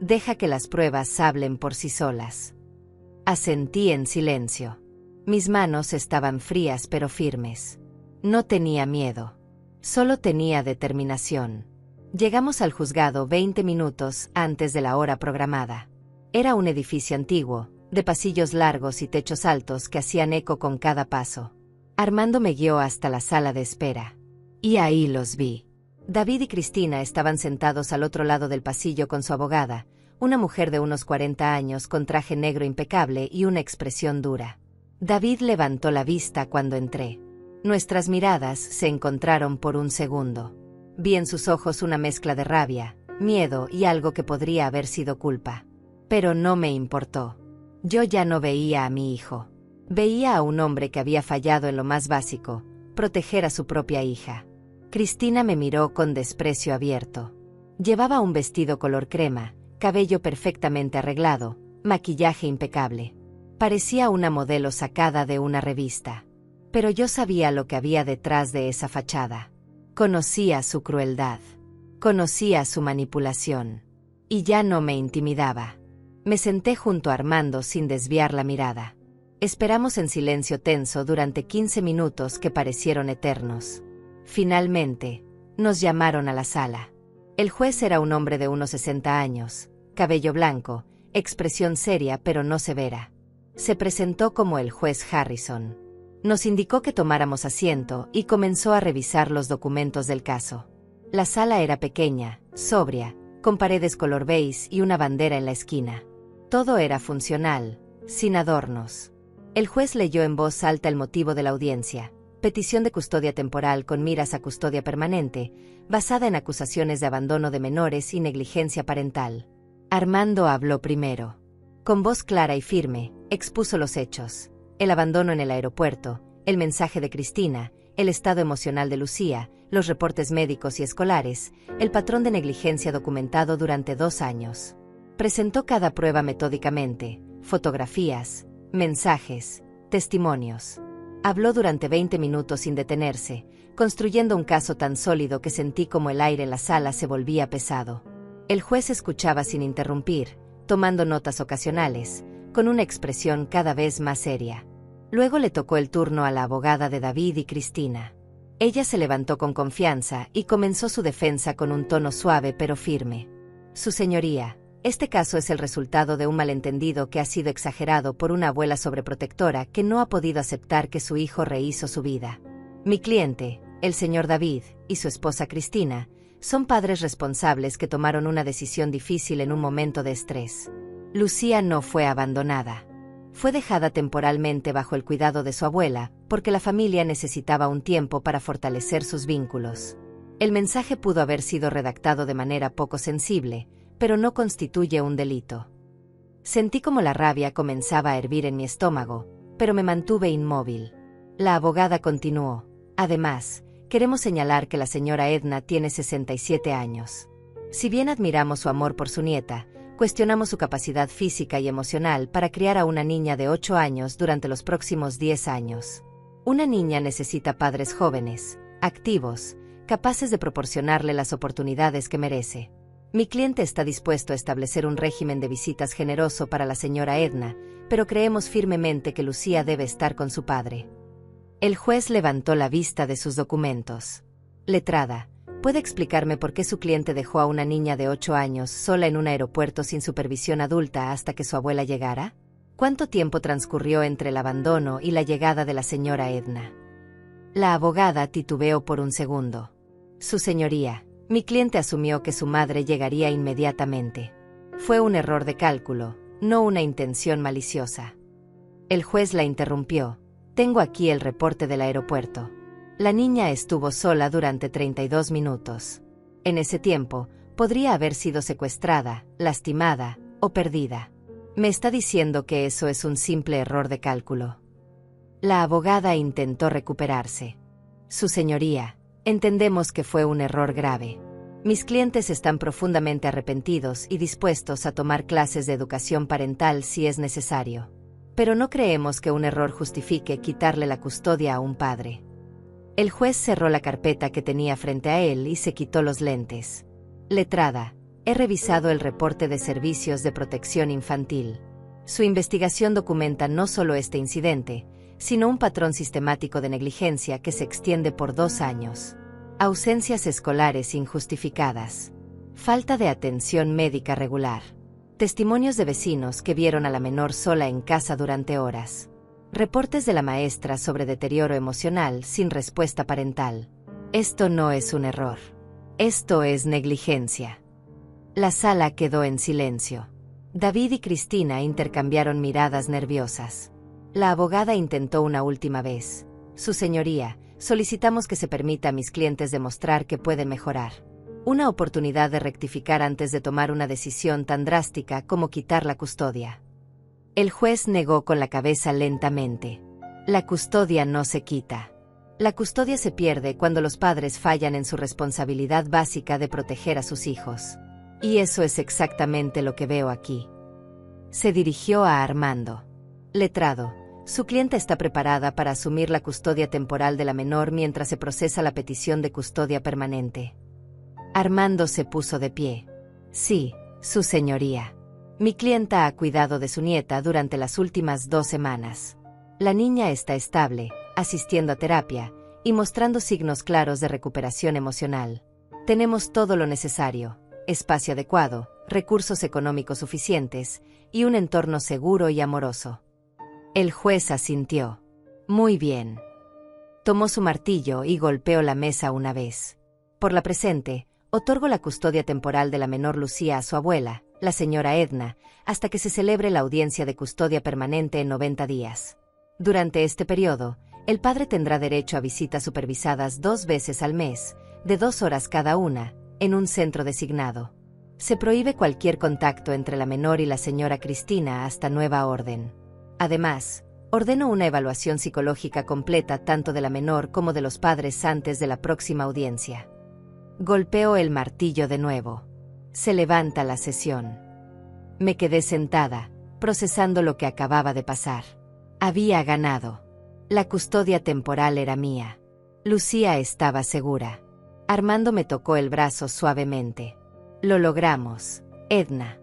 Deja que las pruebas hablen por sí solas. Asentí en silencio. Mis manos estaban frías pero firmes. No tenía miedo. Solo tenía determinación. Llegamos al juzgado 20 minutos antes de la hora programada. Era un edificio antiguo, de pasillos largos y techos altos que hacían eco con cada paso. Armando me guió hasta la sala de espera. Y ahí los vi. David y Cristina estaban sentados al otro lado del pasillo con su abogada, una mujer de unos 40 años con traje negro impecable y una expresión dura. David levantó la vista cuando entré. Nuestras miradas se encontraron por un segundo. Vi en sus ojos una mezcla de rabia, miedo y algo que podría haber sido culpa. Pero no me importó. Yo ya no veía a mi hijo. Veía a un hombre que había fallado en lo más básico, proteger a su propia hija. Cristina me miró con desprecio abierto. Llevaba un vestido color crema, cabello perfectamente arreglado, maquillaje impecable. Parecía una modelo sacada de una revista. Pero yo sabía lo que había detrás de esa fachada. Conocía su crueldad. Conocía su manipulación. Y ya no me intimidaba. Me senté junto a Armando sin desviar la mirada. Esperamos en silencio tenso durante 15 minutos que parecieron eternos. Finalmente, nos llamaron a la sala. El juez era un hombre de unos 60 años, cabello blanco, expresión seria pero no severa. Se presentó como el juez Harrison. Nos indicó que tomáramos asiento y comenzó a revisar los documentos del caso. La sala era pequeña, sobria, con paredes color beige y una bandera en la esquina. Todo era funcional, sin adornos. El juez leyó en voz alta el motivo de la audiencia: petición de custodia temporal con miras a custodia permanente, basada en acusaciones de abandono de menores y negligencia parental. Armando habló primero. Con voz clara y firme, expuso los hechos: el abandono en el aeropuerto, el mensaje de Cristina, el estado emocional de Lucía, los reportes médicos y escolares, el patrón de negligencia documentado durante 2 años. Presentó cada prueba metódicamente: fotografías, mensajes, testimonios. Habló durante 20 minutos sin detenerse, construyendo un caso tan sólido que sentí como el aire en la sala se volvía pesado. El juez escuchaba sin interrumpir, tomando notas ocasionales, con una expresión cada vez más seria. Luego le tocó el turno a la abogada de David y Cristina. Ella se levantó con confianza y comenzó su defensa con un tono suave pero firme. Su señoría, este caso es el resultado de un malentendido que ha sido exagerado por una abuela sobreprotectora que no ha podido aceptar que su hijo rehizo su vida. Mi cliente, el señor David, y su esposa Cristina, son padres responsables que tomaron una decisión difícil en un momento de estrés. Lucía no fue abandonada. Fue dejada temporalmente bajo el cuidado de su abuela, porque la familia necesitaba un tiempo para fortalecer sus vínculos. El mensaje pudo haber sido redactado de manera poco sensible, pero no constituye un delito. Sentí como la rabia comenzaba a hervir en mi estómago, pero me mantuve inmóvil. La abogada continuó: además, queremos señalar que la señora Edna tiene 67 años. Si bien admiramos su amor por su nieta, cuestionamos su capacidad física y emocional para criar a una niña de 8 años durante los próximos 10 años. Una niña necesita padres jóvenes, activos, capaces de proporcionarle las oportunidades que merece. Mi cliente está dispuesto a establecer un régimen de visitas generoso para la señora Edna, pero creemos firmemente que Lucía debe estar con su padre. El juez levantó la vista de sus documentos. Letrada, ¿puede explicarme por qué su cliente dejó a una niña de 8 años sola en un aeropuerto sin supervisión adulta hasta que su abuela llegara? ¿Cuánto tiempo transcurrió entre el abandono y la llegada de la señora Edna? La abogada titubeó por un segundo. Su señoría, mi cliente asumió que su madre llegaría inmediatamente. Fue un error de cálculo, no una intención maliciosa. El juez la interrumpió. Tengo aquí el reporte del aeropuerto. La niña estuvo sola durante 32 minutos. En ese tiempo, podría haber sido secuestrada, lastimada o perdida. Me está diciendo que eso es un simple error de cálculo. La abogada intentó recuperarse. Su señoría, entendemos que fue un error grave. Mis clientes están profundamente arrepentidos y dispuestos a tomar clases de educación parental si es necesario. Pero no creemos que un error justifique quitarle la custodia a un padre. El juez cerró la carpeta que tenía frente a él y se quitó los lentes. Letrada, he revisado el reporte de servicios de protección infantil. Su investigación documenta no solo este incidente, sino un patrón sistemático de negligencia que se extiende por 2 años. Ausencias escolares injustificadas. Falta de atención médica regular. Testimonios de vecinos que vieron a la menor sola en casa durante horas. Reportes de la maestra sobre deterioro emocional sin respuesta parental. Esto no es un error. Esto es negligencia. La sala quedó en silencio. David y Cristina intercambiaron miradas nerviosas. La abogada intentó una última vez. Su señoría, solicitamos que se permita a mis clientes demostrar que pueden mejorar. Una oportunidad de rectificar antes de tomar una decisión tan drástica como quitar la custodia. El juez negó con la cabeza lentamente. La custodia no se quita. La custodia se pierde cuando los padres fallan en su responsabilidad básica de proteger a sus hijos. Y eso es exactamente lo que veo aquí. Se dirigió a Armando. Letrado, su clienta está preparada para asumir la custodia temporal de la menor mientras se procesa la petición de custodia permanente. Armando se puso de pie. Sí, su señoría. Mi clienta ha cuidado de su nieta durante las últimas 2 semanas. La niña está estable, asistiendo a terapia, y mostrando signos claros de recuperación emocional. Tenemos todo lo necesario, espacio adecuado, recursos económicos suficientes, y un entorno seguro y amoroso. El juez asintió. Muy bien. Tomó su martillo y golpeó la mesa una vez. Por la presente, otorgo la custodia temporal de la menor Lucía a su abuela, la señora Edna, hasta que se celebre la audiencia de custodia permanente en 90 días. Durante este periodo, el padre tendrá derecho a visitas supervisadas 2 veces al mes, de 2 horas cada una, en un centro designado. Se prohíbe cualquier contacto entre la menor y la señora Cristina hasta nueva orden. Además, ordeno una evaluación psicológica completa tanto de la menor como de los padres antes de la próxima audiencia. Golpeó el martillo de nuevo. Se levanta la sesión. Me quedé sentada, procesando lo que acababa de pasar. Había ganado. La custodia temporal era mía. Lucía estaba segura. Armando me tocó el brazo suavemente. Lo logramos, Edna.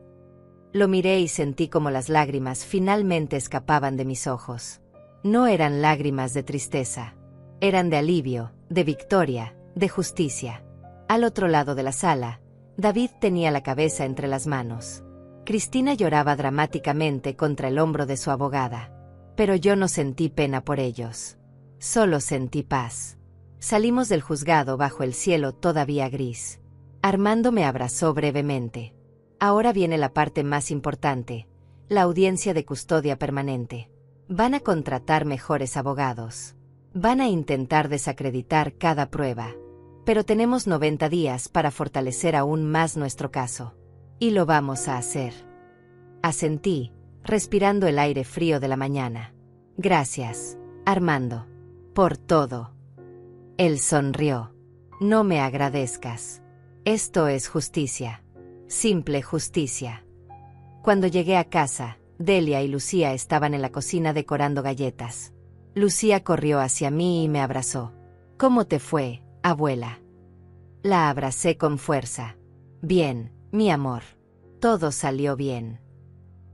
Lo miré y sentí como las lágrimas finalmente escapaban de mis ojos. No eran lágrimas de tristeza. Eran de alivio, de victoria, de justicia. Al otro lado de la sala, David tenía la cabeza entre las manos. Cristina lloraba dramáticamente contra el hombro de su abogada. Pero yo no sentí pena por ellos. Solo sentí paz. Salimos del juzgado bajo el cielo todavía gris. Armando me abrazó brevemente. Ahora viene la parte más importante, la audiencia de custodia permanente. Van a contratar mejores abogados. Van a intentar desacreditar cada prueba. Pero tenemos 90 días para fortalecer aún más nuestro caso. Y lo vamos a hacer. Asentí, respirando el aire frío de la mañana. Gracias, Armando, por todo. Él sonrió. No me agradezcas. Esto es justicia. Simple justicia. Cuando llegué a casa, Delia y Lucía estaban en la cocina decorando galletas. Lucía corrió hacia mí y me abrazó. ¿Cómo te fue, abuela? La abracé con fuerza. Bien, mi amor. Todo salió bien.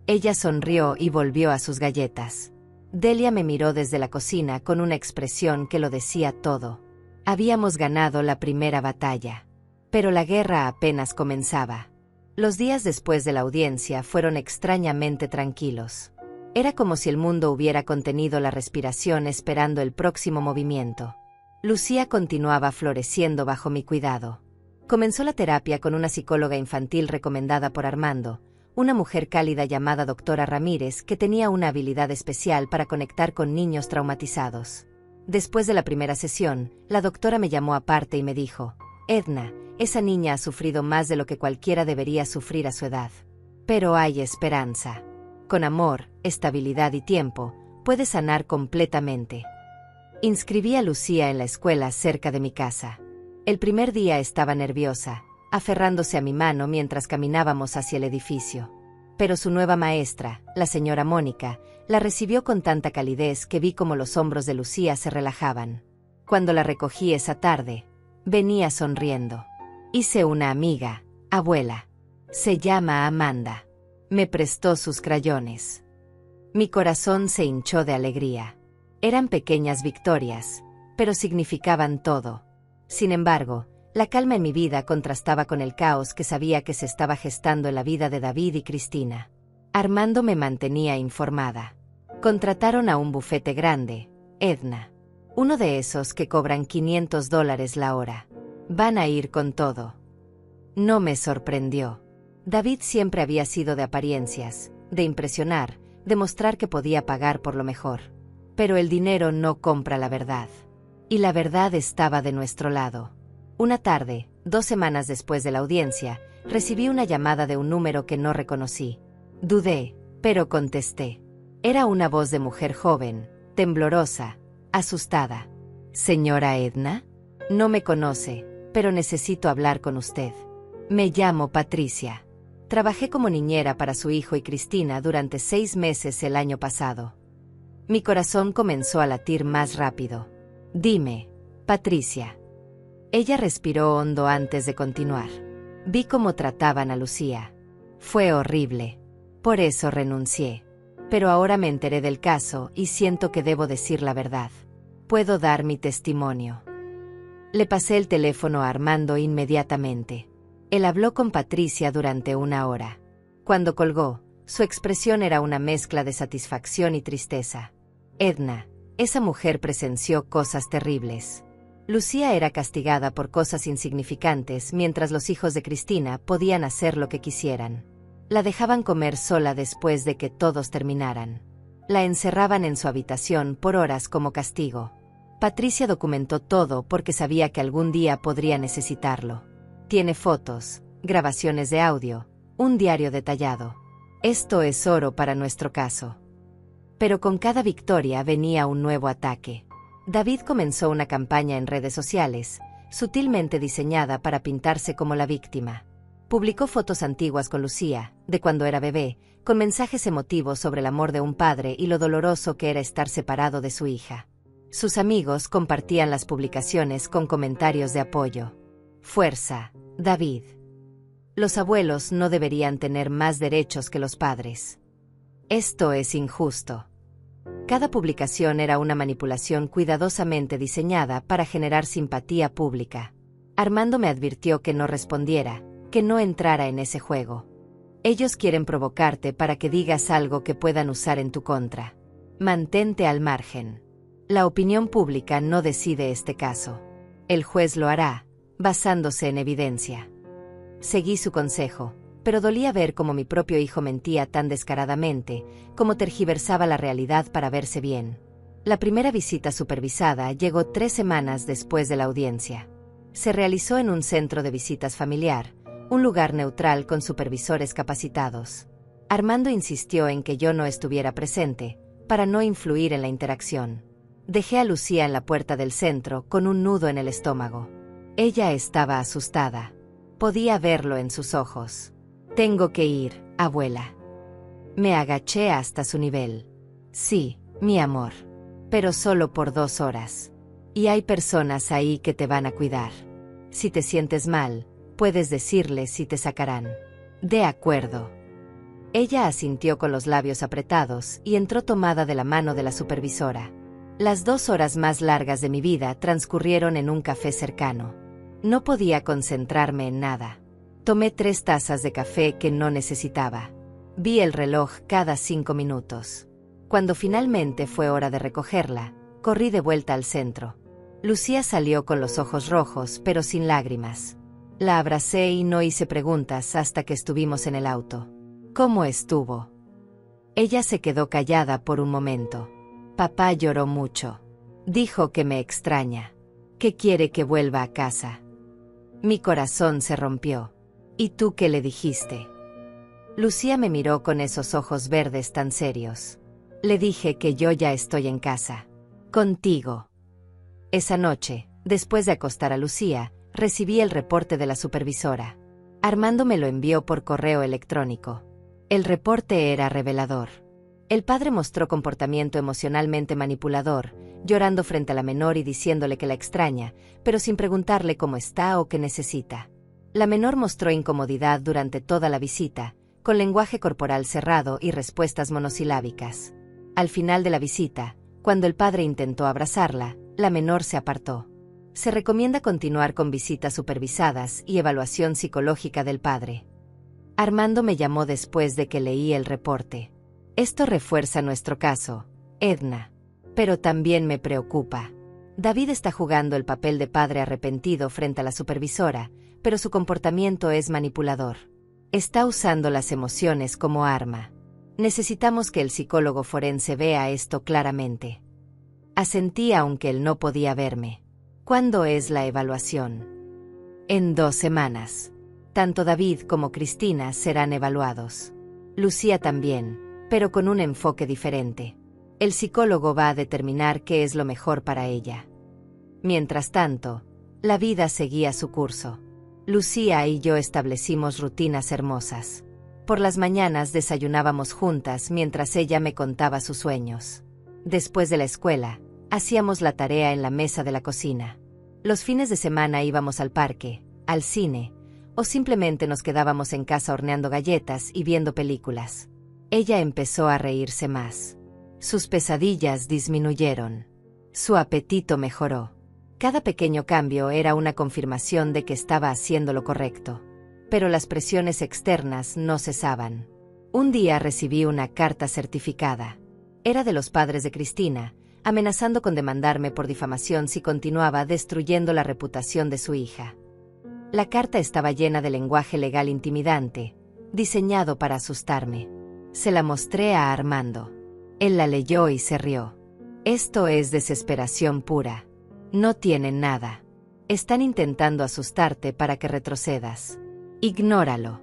Ella sonrió y volvió a sus galletas. Delia me miró desde la cocina con una expresión que lo decía todo. Habíamos ganado la primera batalla. Pero la guerra apenas comenzaba. Los días después de la audiencia fueron extrañamente tranquilos. Era como si el mundo hubiera contenido la respiración esperando el próximo movimiento. Lucía continuaba floreciendo bajo mi cuidado. Comenzó la terapia con una psicóloga infantil recomendada por Armando, una mujer cálida llamada doctora Ramírez que tenía una habilidad especial para conectar con niños traumatizados. Después de la primera sesión, la doctora me llamó aparte y me dijo: Edna, esa niña ha sufrido más de lo que cualquiera debería sufrir a su edad. Pero hay esperanza. Con amor, estabilidad y tiempo, puedes sanar completamente. Inscribí a Lucía en la escuela cerca de mi casa. El primer día estaba nerviosa, aferrándose a mi mano mientras caminábamos hacia el edificio. Pero su nueva maestra, la señora Mónica, la recibió con tanta calidez que vi cómo los hombros de Lucía se relajaban. Cuando la recogí esa tarde, venía sonriendo. Hice una amiga, abuela. Se llama Amanda. Me prestó sus crayones. Mi corazón se hinchó de alegría. Eran pequeñas victorias, pero significaban todo. Sin embargo, la calma en mi vida contrastaba con el caos que sabía que se estaba gestando en la vida de David y Cristina. Armando me mantenía informada. Contrataron a un bufete grande, Edna. Uno de esos que cobran $500 la hora. Van a ir con todo. No me sorprendió. David siempre había sido de apariencias, de impresionar, de mostrar que podía pagar por lo mejor. Pero el dinero no compra la verdad. Y la verdad estaba de nuestro lado. Una tarde, 2 semanas después de la audiencia, recibí una llamada de un número que no reconocí. Dudé, pero contesté. Era una voz de mujer joven, temblorosa, asustada. ¿Señora Edna? No me conoce, pero necesito hablar con usted. Me llamo Patricia. Trabajé como niñera para su hijo y Cristina durante 6 meses el año pasado. Mi corazón comenzó a latir más rápido. Dime, Patricia. Ella respiró hondo antes de continuar. Vi cómo trataban a Lucía. Fue horrible. Por eso renuncié. Pero ahora me enteré del caso y siento que debo decir la verdad. Puedo dar mi testimonio. Le pasé el teléfono a Armando inmediatamente. Él habló con Patricia durante 1 hora. Cuando colgó, su expresión era una mezcla de satisfacción y tristeza. Edna, esa mujer presenció cosas terribles. Lucía era castigada por cosas insignificantes mientras los hijos de Cristina podían hacer lo que quisieran. La dejaban comer sola después de que todos terminaran. La encerraban en su habitación por horas como castigo. Patricia documentó todo porque sabía que algún día podría necesitarlo. Tiene fotos, grabaciones de audio, un diario detallado. Esto es oro para nuestro caso. Pero con cada victoria venía un nuevo ataque. David comenzó una campaña en redes sociales, sutilmente diseñada para pintarse como la víctima. Publicó fotos antiguas con Lucía, de cuando era bebé, con mensajes emotivos sobre el amor de un padre y lo doloroso que era estar separado de su hija. Sus amigos compartían las publicaciones con comentarios de apoyo. Fuerza, David. Los abuelos no deberían tener más derechos que los padres. Esto es injusto. Cada publicación era una manipulación cuidadosamente diseñada para generar simpatía pública. Armando me advirtió que no respondiera, que no entrara en ese juego. Ellos quieren provocarte para que digas algo que puedan usar en tu contra. Mantente al margen. La opinión pública no decide este caso. El juez lo hará, basándose en evidencia. Seguí su consejo, pero dolía ver cómo mi propio hijo mentía tan descaradamente, cómo tergiversaba la realidad para verse bien. La primera visita supervisada llegó 3 semanas después de la audiencia. Se realizó en un centro de visitas familiar, un lugar neutral con supervisores capacitados. Armando insistió en que yo no estuviera presente, para no influir en la interacción. Dejé a Lucía en la puerta del centro con un nudo en el estómago. Ella estaba asustada. Podía verlo en sus ojos. Tengo que ir, abuela. Me agaché hasta su nivel. Sí, mi amor. Pero solo por 2 horas. Y hay personas ahí que te van a cuidar. Si te sientes mal, puedes decirles si te sacarán. De acuerdo. Ella asintió con los labios apretados y entró tomada de la mano de la supervisora. Las 2 horas más largas de mi vida transcurrieron en un café cercano. No podía concentrarme en nada. Tomé 3 tazas de café que no necesitaba. Vi el reloj cada 5 minutos. Cuando finalmente fue hora de recogerla, corrí de vuelta al centro. Lucía salió con los ojos rojos, pero sin lágrimas. La abracé y no hice preguntas hasta que estuvimos en el auto. ¿Cómo estuvo? Ella se quedó callada por un momento. Papá lloró mucho. Dijo que me extraña, que quiere que vuelva a casa. Mi corazón se rompió. ¿Y tú qué le dijiste? Lucía me miró con esos ojos verdes tan serios. Le dije que yo ya estoy en casa. Contigo. Esa noche, después de acostar a Lucía, recibí el reporte de la supervisora. Armando me lo envió por correo electrónico. El reporte era revelador. El padre mostró comportamiento emocionalmente manipulador, llorando frente a la menor y diciéndole que la extraña, pero sin preguntarle cómo está o qué necesita. La menor mostró incomodidad durante toda la visita, con lenguaje corporal cerrado y respuestas monosilábicas. Al final de la visita, cuando el padre intentó abrazarla, la menor se apartó. Se recomienda continuar con visitas supervisadas y evaluación psicológica del padre. Armando me llamó después de que leí el reporte. Esto refuerza nuestro caso, Edna. Pero también me preocupa. David está jugando el papel de padre arrepentido frente a la supervisora, pero su comportamiento es manipulador. Está usando las emociones como arma. Necesitamos que el psicólogo forense vea esto claramente. Asentí aunque él no podía verme. ¿Cuándo es la evaluación? En 2 semanas. Tanto David como Cristina serán evaluados. Lucía también, pero con un enfoque diferente. El psicólogo va a determinar qué es lo mejor para ella. Mientras tanto, la vida seguía su curso. Lucía y yo establecimos rutinas hermosas. Por las mañanas desayunábamos juntas mientras ella me contaba sus sueños. Después de la escuela, hacíamos la tarea en la mesa de la cocina. Los fines de semana íbamos al parque, al cine, o simplemente nos quedábamos en casa horneando galletas y viendo películas. Ella empezó a reírse más. Sus pesadillas disminuyeron. Su apetito mejoró. Cada pequeño cambio era una confirmación de que estaba haciendo lo correcto. Pero las presiones externas no cesaban. Un día recibí una carta certificada. Era de los padres de Cristina, amenazando con demandarme por difamación si continuaba destruyendo la reputación de su hija. La carta estaba llena de lenguaje legal intimidante, diseñado para asustarme. Se la mostré a Armando. Él la leyó y se rió. Esto es desesperación pura. No tienen nada. Están intentando asustarte para que retrocedas. Ignóralo.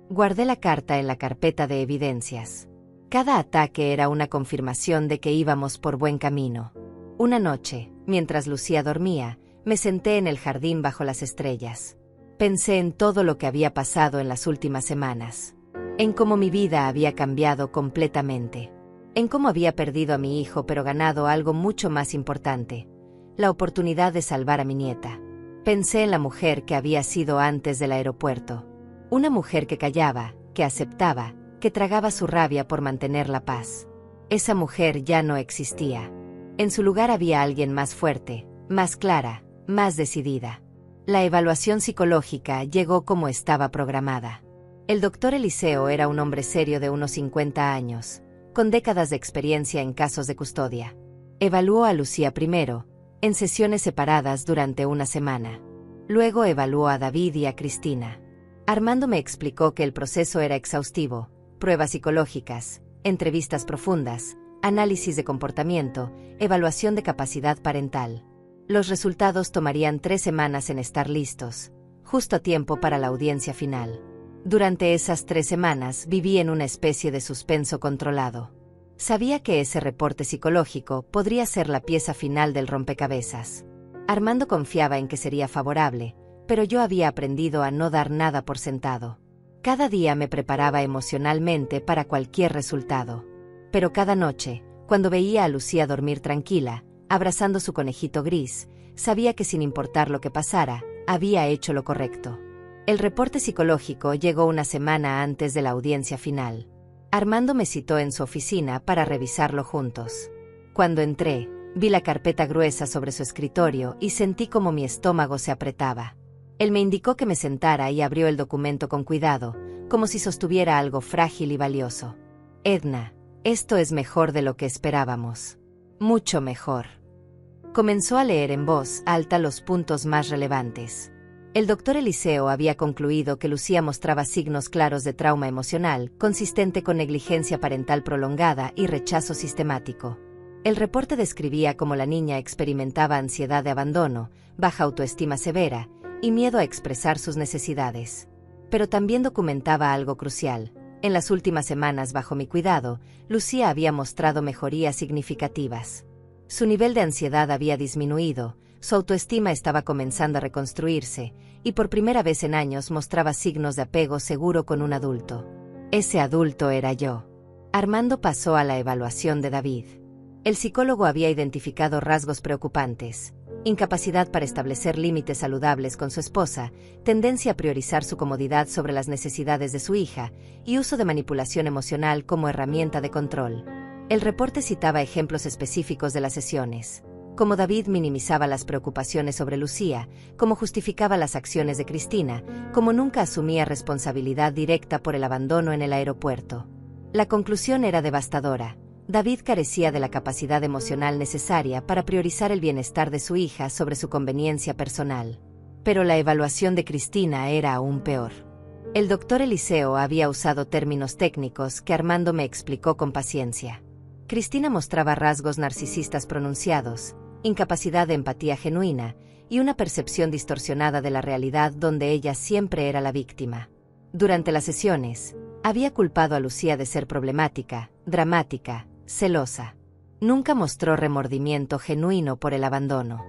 Guardé la carta en la carpeta de evidencias. Cada ataque era una confirmación de que íbamos por buen camino. Una noche, mientras Lucía dormía, me senté en el jardín bajo las estrellas. Pensé en todo lo que había pasado en las últimas semanas. En cómo mi vida había cambiado completamente. En cómo había perdido a mi hijo pero ganado algo mucho más importante. La oportunidad de salvar a mi nieta. Pensé en la mujer que había sido antes del aeropuerto. Una mujer que callaba, que aceptaba, que tragaba su rabia por mantener la paz. Esa mujer ya no existía. En su lugar había alguien más fuerte, más clara, más decidida. La evaluación psicológica llegó como estaba programada. El doctor Eliseo era un hombre serio de unos 50 años, con décadas de experiencia en casos de custodia. Evaluó a Lucía primero, en sesiones separadas durante una semana. Luego evaluó a David y a Cristina. Armando me explicó que el proceso era exhaustivo: pruebas psicológicas, entrevistas profundas, análisis de comportamiento, evaluación de capacidad parental. Los resultados tomarían 3 semanas en estar listos, justo a tiempo para la audiencia final. Durante esas 3 semanas viví en una especie de suspenso controlado. Sabía que ese reporte psicológico podría ser la pieza final del rompecabezas. Armando confiaba en que sería favorable, pero yo había aprendido a no dar nada por sentado. Cada día me preparaba emocionalmente para cualquier resultado. Pero cada noche, cuando veía a Lucía dormir tranquila, abrazando su conejito gris, sabía que sin importar lo que pasara, había hecho lo correcto. El reporte psicológico llegó una semana antes de la audiencia final. Armando me citó en su oficina para revisarlo juntos. Cuando entré, vi la carpeta gruesa sobre su escritorio y sentí como mi estómago se apretaba. Él me indicó que me sentara y abrió el documento con cuidado, como si sostuviera algo frágil y valioso. Edna, esto es mejor de lo que esperábamos. Mucho mejor. Comenzó a leer en voz alta los puntos más relevantes. El doctor Eliseo había concluido que Lucía mostraba signos claros de trauma emocional, consistente con negligencia parental prolongada y rechazo sistemático. El reporte describía cómo la niña experimentaba ansiedad de abandono, baja autoestima severa y miedo a expresar sus necesidades. Pero también documentaba algo crucial: En las últimas semanas bajo mi cuidado, Lucía había mostrado mejorías significativas. Su nivel de ansiedad había disminuido, su autoestima estaba comenzando a reconstruirse, y por primera vez en años mostraba signos de apego seguro con un adulto. Ese adulto era yo. Armando pasó a la evaluación de David. El psicólogo había identificado rasgos preocupantes: incapacidad para establecer límites saludables con su esposa, tendencia a priorizar su comodidad sobre las necesidades de su hija, y uso de manipulación emocional como herramienta de control. El reporte citaba ejemplos específicos de las sesiones: cómo David minimizaba las preocupaciones sobre Lucía, cómo justificaba las acciones de Cristina, cómo nunca asumía responsabilidad directa por el abandono en el aeropuerto. La conclusión era devastadora. David carecía de la capacidad emocional necesaria para priorizar el bienestar de su hija sobre su conveniencia personal. Pero la evaluación de Cristina era aún peor. El doctor Eliseo había usado términos técnicos que Armando me explicó con paciencia. Cristina mostraba rasgos narcisistas pronunciados, incapacidad de empatía genuina y una percepción distorsionada de la realidad donde ella siempre era la víctima. Durante las sesiones, había culpado a Lucía de ser problemática, dramática, celosa. Nunca mostró remordimiento genuino por el abandono.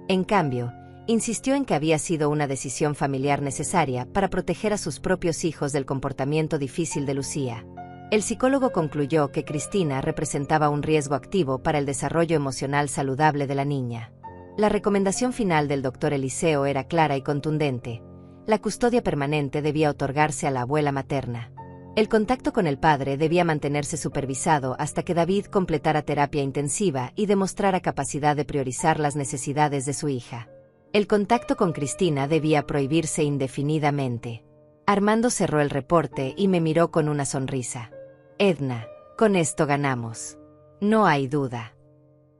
En cambio, insistió en que había sido una decisión familiar necesaria para proteger a sus propios hijos del comportamiento difícil de Lucía. El psicólogo concluyó que Cristina representaba un riesgo activo para el desarrollo emocional saludable de la niña. La recomendación final del doctor Eliseo era clara y contundente: la custodia permanente debía otorgarse a la abuela materna. El contacto con el padre debía mantenerse supervisado hasta que David completara terapia intensiva y demostrara capacidad de priorizar las necesidades de su hija. El contacto con Cristina debía prohibirse indefinidamente. Armando cerró el reporte y me miró con una sonrisa. Edna, con esto ganamos. No hay duda.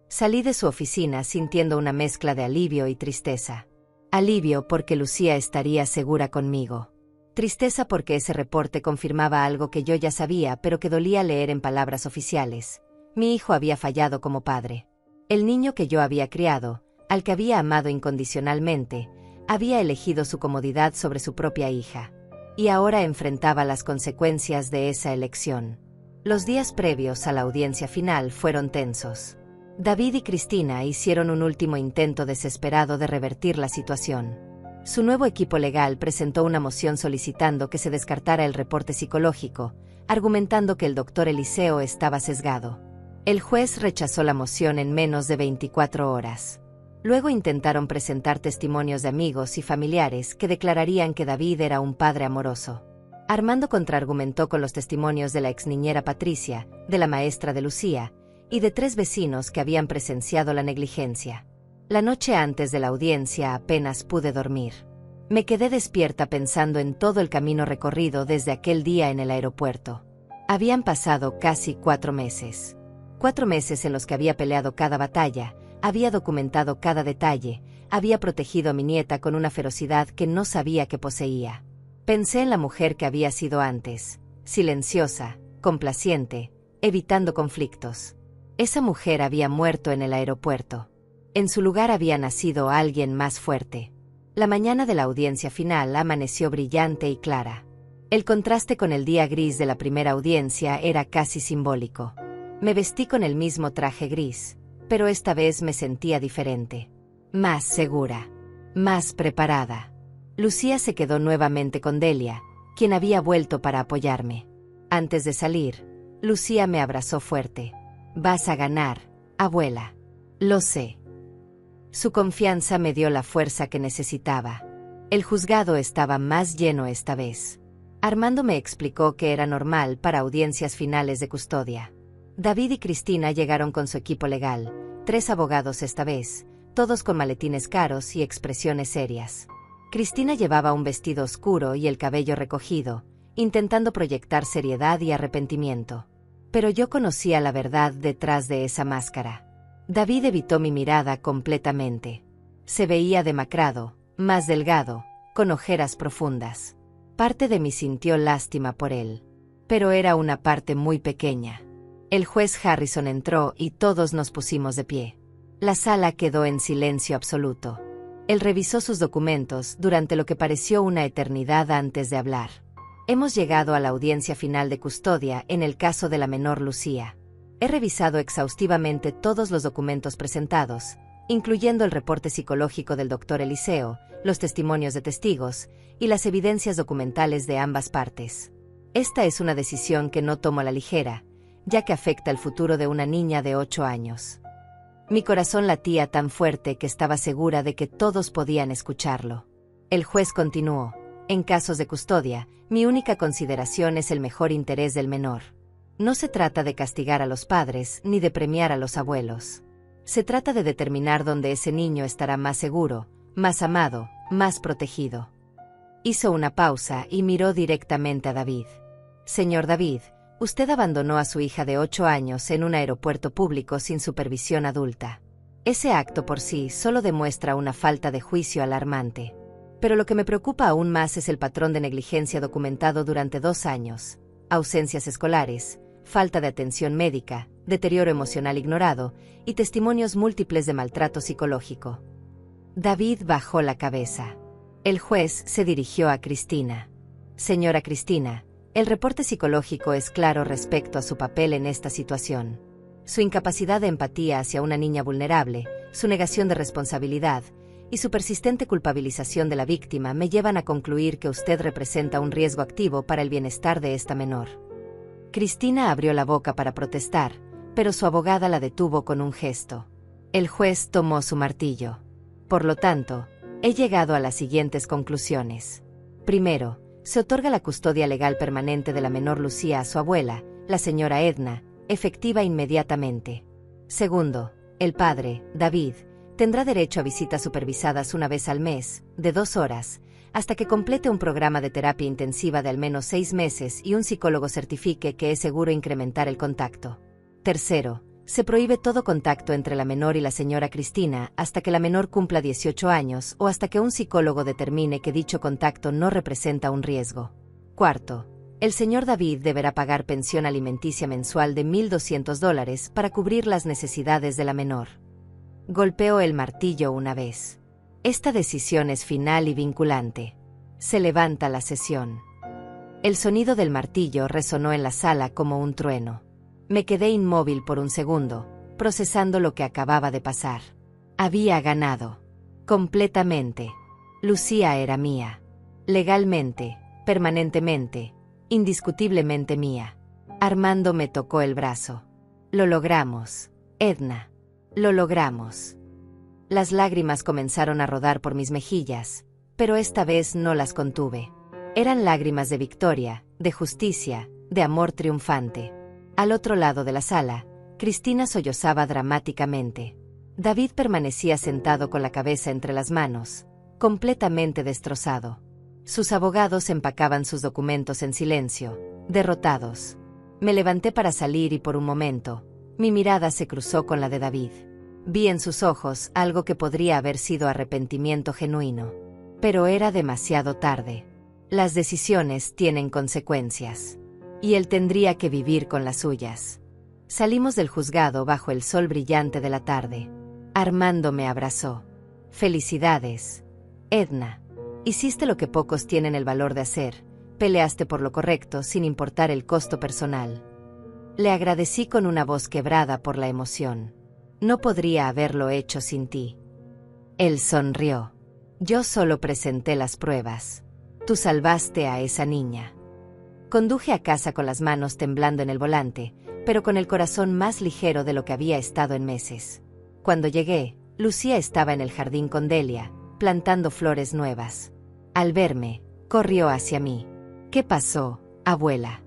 Salí de su oficina sintiendo una mezcla de alivio y tristeza. Alivio porque Lucía estaría segura conmigo. Tristeza porque ese reporte confirmaba algo que yo ya sabía pero que dolía leer en palabras oficiales: mi hijo había fallado como padre. El niño que yo había criado, al que había amado incondicionalmente, había elegido su comodidad sobre su propia hija. Y ahora enfrentaba las consecuencias de esa elección. Los días previos a la audiencia final fueron tensos. David y Cristina hicieron un último intento desesperado de revertir la situación. Su nuevo equipo legal presentó una moción solicitando que se descartara el reporte psicológico, argumentando que el doctor Eliseo estaba sesgado. El juez rechazó la moción en menos de 24 horas. Luego intentaron presentar testimonios de amigos y familiares que declararían que David era un padre amoroso. Armando contraargumentó con los testimonios de la exniñera Patricia, de la maestra de Lucía, y de 3 vecinos que habían presenciado la negligencia. La noche antes de la audiencia apenas pude dormir. Me quedé despierta pensando en todo el camino recorrido desde aquel día en el aeropuerto. Habían pasado casi 4 meses. 4 meses en los que había peleado cada batalla, había documentado cada detalle, había protegido a mi nieta con una ferocidad que no sabía que poseía. Pensé en la mujer que había sido antes: silenciosa, complaciente, evitando conflictos. Esa mujer había muerto en el aeropuerto. En su lugar había nacido alguien más fuerte. La mañana de la audiencia final amaneció brillante y clara. El contraste con el día gris de la primera audiencia era casi simbólico. Me vestí con el mismo traje gris, pero esta vez me sentía diferente. Más segura. Más preparada. Lucía se quedó nuevamente con Delia, quien había vuelto para apoyarme. Antes de salir, Lucía me abrazó fuerte. «Vas a ganar, abuela». «Lo sé». Su confianza me dio la fuerza que necesitaba. El juzgado estaba más lleno esta vez. Armando me explicó que era normal para audiencias finales de custodia. David y Cristina llegaron con su equipo legal, 3 abogados esta vez, todos con maletines caros y expresiones serias. Cristina llevaba un vestido oscuro y el cabello recogido, intentando proyectar seriedad y arrepentimiento. Pero yo conocía la verdad detrás de esa máscara. David evitó mi mirada completamente. Se veía demacrado, más delgado, con ojeras profundas. Parte de mí sintió lástima por él. Pero era una parte muy pequeña. El juez Harrison entró y todos nos pusimos de pie. La sala quedó en silencio absoluto. Él revisó sus documentos durante lo que pareció una eternidad antes de hablar. Hemos llegado a la audiencia final de custodia en el caso de la menor Lucía. He revisado exhaustivamente todos los documentos presentados, incluyendo el reporte psicológico del doctor Eliseo, los testimonios de testigos y las evidencias documentales de ambas partes. Esta es una decisión que no tomo a la ligera, ya que afecta el futuro de una niña de 8 años. Mi corazón latía tan fuerte que estaba segura de que todos podían escucharlo. El juez continuó: en casos de custodia, mi única consideración es el mejor interés del menor. No se trata de castigar a los padres ni de premiar a los abuelos. Se trata de determinar dónde ese niño estará más seguro, más amado, más protegido. Hizo una pausa y miró directamente a David. Señor David, usted abandonó a su hija de 8 años en un aeropuerto público sin supervisión adulta. Ese acto por sí solo demuestra una falta de juicio alarmante. Pero lo que me preocupa aún más es el patrón de negligencia documentado durante 2 años. Ausencias escolares, falta de atención médica, deterioro emocional ignorado y testimonios múltiples de maltrato psicológico. David bajó la cabeza. El juez se dirigió a Cristina. Señora Cristina, el reporte psicológico es claro respecto a su papel en esta situación. Su incapacidad de empatía hacia una niña vulnerable, su negación de responsabilidad y su persistente culpabilización de la víctima me llevan a concluir que usted representa un riesgo activo para el bienestar de esta menor. Cristina abrió la boca para protestar, pero su abogada la detuvo con un gesto. El juez tomó su martillo. Por lo tanto, he llegado a las siguientes conclusiones. Primero, se otorga la custodia legal permanente de la menor Lucía a su abuela, la señora Edna, efectiva inmediatamente. Segundo, el padre, David, tendrá derecho a visitas supervisadas una vez al mes, de 2 horas, hasta que complete un programa de terapia intensiva de al menos 6 meses y un psicólogo certifique que es seguro incrementar el contacto. Tercero, se prohíbe todo contacto entre la menor y la señora Cristina hasta que la menor cumpla 18 años o hasta que un psicólogo determine que dicho contacto no representa un riesgo. Cuarto, el señor David deberá pagar pensión alimenticia mensual de $1,200 para cubrir las necesidades de la menor. Golpeó el martillo una vez. Esta decisión es final y vinculante. Se levanta la sesión. El sonido del martillo resonó en la sala como un trueno. Me quedé inmóvil por un segundo, procesando lo que acababa de pasar. Había ganado. Completamente. Lucía era mía. Legalmente, permanentemente, indiscutiblemente mía. Armando me tocó el brazo. Lo logramos, Edna. Lo logramos. Las lágrimas comenzaron a rodar por mis mejillas, pero esta vez no las contuve. Eran lágrimas de victoria, de justicia, de amor triunfante. Al otro lado de la sala, Cristina sollozaba dramáticamente. David permanecía sentado con la cabeza entre las manos, completamente destrozado. Sus abogados empacaban sus documentos en silencio, derrotados. Me levanté para salir y por un momento, mi mirada se cruzó con la de David. Vi en sus ojos algo que podría haber sido arrepentimiento genuino. Pero era demasiado tarde. Las decisiones tienen consecuencias. Y él tendría que vivir con las suyas. Salimos del juzgado bajo el sol brillante de la tarde. Armando me abrazó. Felicidades, Edna. Hiciste lo que pocos tienen el valor de hacer. Peleaste por lo correcto sin importar el costo personal. Le agradecí con una voz quebrada por la emoción. No podría haberlo hecho sin ti. Él sonrió. Yo solo presenté las pruebas. Tú salvaste a esa niña. Conduje a casa con las manos temblando en el volante, pero con el corazón más ligero de lo que había estado en meses. Cuando llegué, Lucía estaba en el jardín con Delia, plantando flores nuevas. Al verme, corrió hacia mí. ¿Qué pasó, abuela?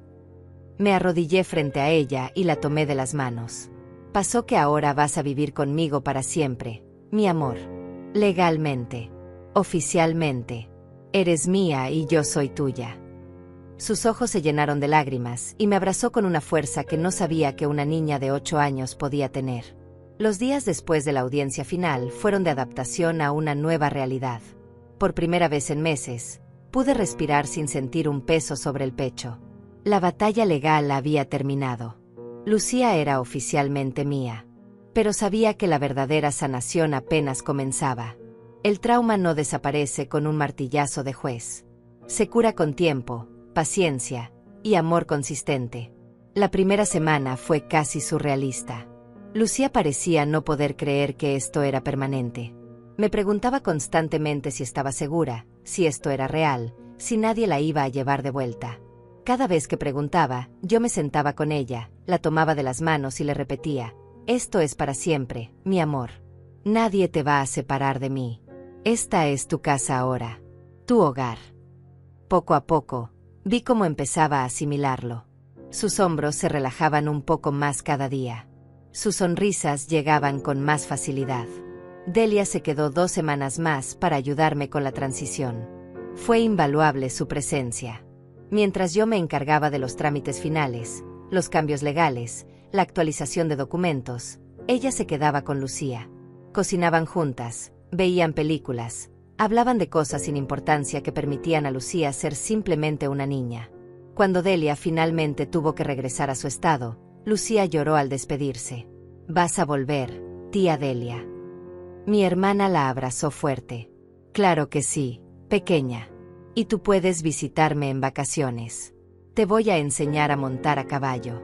Me arrodillé frente a ella y la tomé de las manos. Pasó que ahora vas a vivir conmigo para siempre, mi amor. Legalmente. Oficialmente. Eres mía y yo soy tuya. Sus ojos se llenaron de lágrimas y me abrazó con una fuerza que no sabía que una niña de 8 años podía tener. Los días después de la audiencia final fueron de adaptación a una nueva realidad. Por primera vez en meses, pude respirar sin sentir un peso sobre el pecho. La batalla legal había terminado. Lucía era oficialmente mía. Pero sabía que la verdadera sanación apenas comenzaba. El trauma no desaparece con un martillazo de juez. Se cura con tiempo, paciencia y amor consistente. La primera semana fue casi surrealista. Lucía parecía no poder creer que esto era permanente. Me preguntaba constantemente si estaba segura, si esto era real, si nadie la iba a llevar de vuelta. Cada vez que preguntaba, yo me sentaba con ella, la tomaba de las manos y le repetía: esto es para siempre, mi amor. Nadie te va a separar de mí. Esta es tu casa ahora, tu hogar. Poco a poco, vi cómo empezaba a asimilarlo. Sus hombros se relajaban un poco más cada día. Sus sonrisas llegaban con más facilidad. Delia se quedó 2 semanas más para ayudarme con la transición. Fue invaluable su presencia. Mientras yo me encargaba de los trámites finales, los cambios legales, la actualización de documentos, ella se quedaba con Lucía. Cocinaban juntas, veían películas, hablaban de cosas sin importancia que permitían a Lucía ser simplemente una niña. Cuando Delia finalmente tuvo que regresar a su estado, Lucía lloró al despedirse. «Vas a volver, tía Delia». Mi hermana la abrazó fuerte. «Claro que sí, pequeña. Y tú puedes visitarme en vacaciones. Te voy a enseñar a montar a caballo».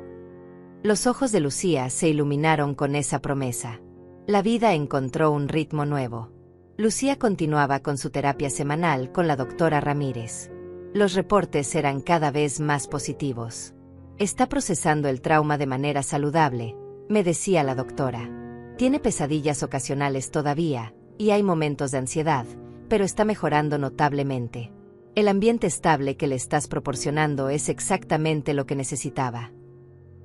Los ojos de Lucía se iluminaron con esa promesa. La vida encontró un ritmo nuevo. Lucía continuaba con su terapia semanal con la doctora Ramírez. Los reportes eran cada vez más positivos. «Está procesando el trauma de manera saludable», me decía la doctora. «Tiene pesadillas ocasionales todavía, y hay momentos de ansiedad, pero está mejorando notablemente. El ambiente estable que le estás proporcionando es exactamente lo que necesitaba».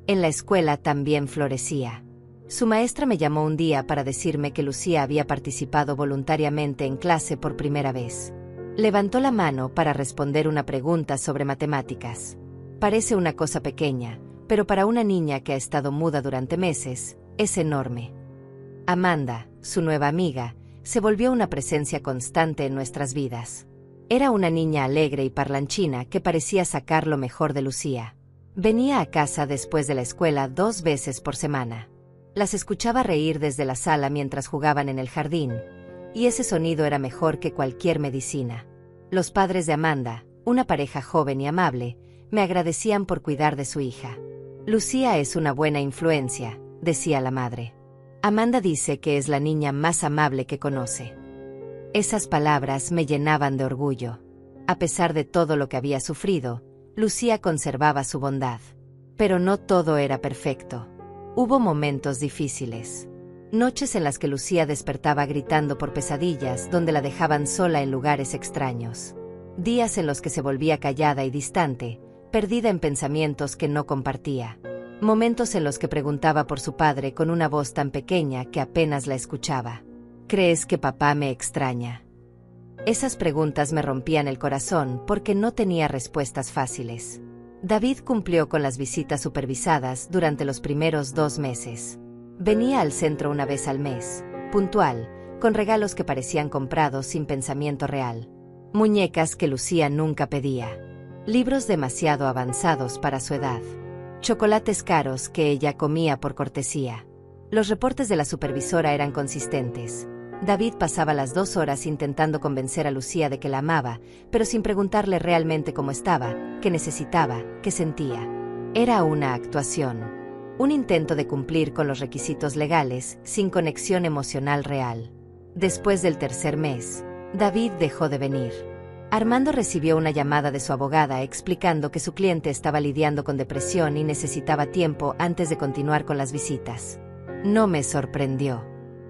En la escuela también florecía. Su maestra me llamó un día para decirme que Lucía había participado voluntariamente en clase por primera vez. Levantó la mano para responder una pregunta sobre matemáticas. Parece una cosa pequeña, pero para una niña que ha estado muda durante meses, es enorme. Amanda, su nueva amiga, se volvió una presencia constante en nuestras vidas. Era una niña alegre y parlanchina que parecía sacar lo mejor de Lucía. Venía a casa después de la escuela 2 veces por semana. Las escuchaba reír desde la sala mientras jugaban en el jardín, y ese sonido era mejor que cualquier medicina. Los padres de Amanda, una pareja joven y amable, me agradecían por cuidar de su hija. «Lucía es una buena influencia», decía la madre. «Amanda dice que es la niña más amable que conoce». Esas palabras me llenaban de orgullo. A pesar de todo lo que había sufrido, Lucía conservaba su bondad. Pero no todo era perfecto. Hubo momentos difíciles. Noches en las que Lucía despertaba gritando por pesadillas donde la dejaban sola en lugares extraños. Días en los que se volvía callada y distante, perdida en pensamientos que no compartía. Momentos en los que preguntaba por su padre con una voz tan pequeña que apenas la escuchaba. «¿Crees que papá me extraña?». Esas preguntas me rompían el corazón porque no tenía respuestas fáciles. David cumplió con las visitas supervisadas durante los primeros 2 meses. Venía al centro una vez al mes, puntual, con regalos que parecían comprados sin pensamiento real. Muñecas que Lucía nunca pedía. Libros demasiado avanzados para su edad. Chocolates caros que ella comía por cortesía. Los reportes de la supervisora eran consistentes. David pasaba las 2 horas intentando convencer a Lucía de que la amaba, pero sin preguntarle realmente cómo estaba, qué necesitaba, qué sentía. Era una actuación. Un intento de cumplir con los requisitos legales, sin conexión emocional real. Después del 3er mes, David dejó de venir. Armando recibió una llamada de su abogada explicando que su cliente estaba lidiando con depresión y necesitaba tiempo antes de continuar con las visitas. No me sorprendió.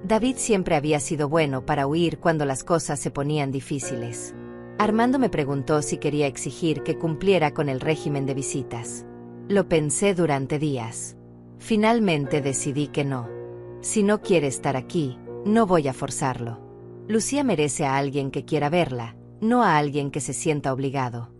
David siempre había sido bueno para huir cuando las cosas se ponían difíciles. Armando me preguntó si quería exigir que cumpliera con el régimen de visitas. Lo pensé durante días. Finalmente decidí que no. Si no quiere estar aquí, no voy a forzarlo. Lucía merece a alguien que quiera verla, no a alguien que se sienta obligado.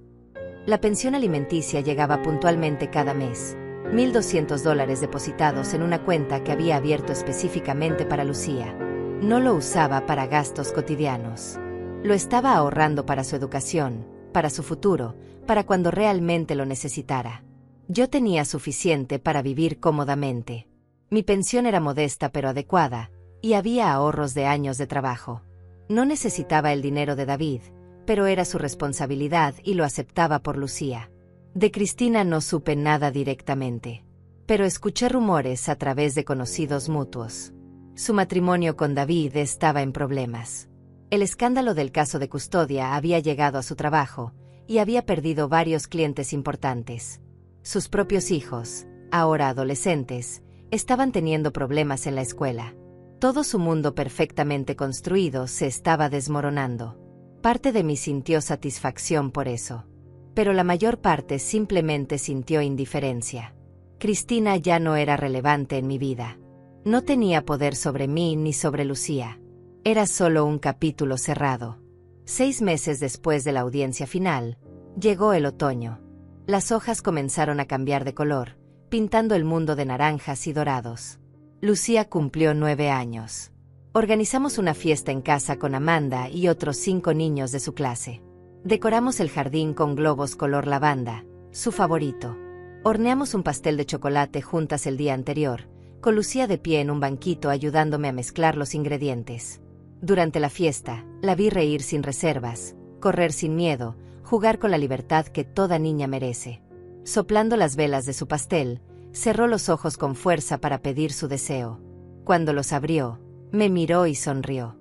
La pensión alimenticia llegaba puntualmente cada mes. $1,200 depositados en una cuenta que había abierto específicamente para Lucía. No lo usaba para gastos cotidianos. Lo estaba ahorrando para su educación, para su futuro, para cuando realmente lo necesitara. Yo tenía suficiente para vivir cómodamente. Mi pensión era modesta pero adecuada, y había ahorros de años de trabajo. No necesitaba el dinero de David, pero era su responsabilidad y lo aceptaba por Lucía. De Cristina no supe nada directamente, pero escuché rumores a través de conocidos mutuos. Su matrimonio con David estaba en problemas. El escándalo del caso de custodia había llegado a su trabajo y había perdido varios clientes importantes. Sus propios hijos, ahora adolescentes, estaban teniendo problemas en la escuela. Todo su mundo perfectamente construido se estaba desmoronando. Parte de mí sintió satisfacción por eso, pero la mayor parte simplemente sintió indiferencia. Cristina ya no era relevante en mi vida. No tenía poder sobre mí ni sobre Lucía. Era solo un capítulo cerrado. 6 meses después de la audiencia final, llegó el otoño. Las hojas comenzaron a cambiar de color, pintando el mundo de naranjas y dorados. Lucía cumplió 9 años. Organizamos una fiesta en casa con Amanda y otros 5 niños de su clase. Decoramos el jardín con globos color lavanda, su favorito. Horneamos un pastel de chocolate juntas el día anterior, con Lucía de pie en un banquito ayudándome a mezclar los ingredientes. Durante la fiesta, la vi reír sin reservas, correr sin miedo, jugar con la libertad que toda niña merece. Soplando las velas de su pastel, cerró los ojos con fuerza para pedir su deseo. Cuando los abrió, me miró y sonrió.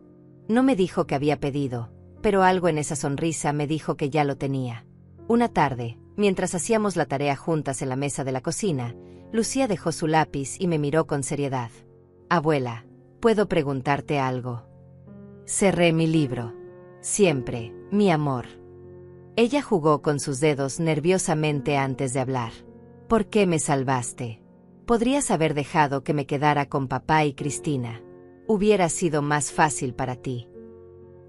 No me dijo que había pedido, pero algo en esa sonrisa me dijo que ya lo tenía. Una tarde, mientras hacíamos la tarea juntas en la mesa de la cocina, Lucía dejó su lápiz y me miró con seriedad. Abuela, ¿puedo preguntarte algo? Cerré mi libro. Siempre, mi amor. Ella jugó con sus dedos nerviosamente antes de hablar. ¿Por qué me salvaste? Podrías haber dejado que me quedara con papá y Cristina. Hubiera sido más fácil para ti.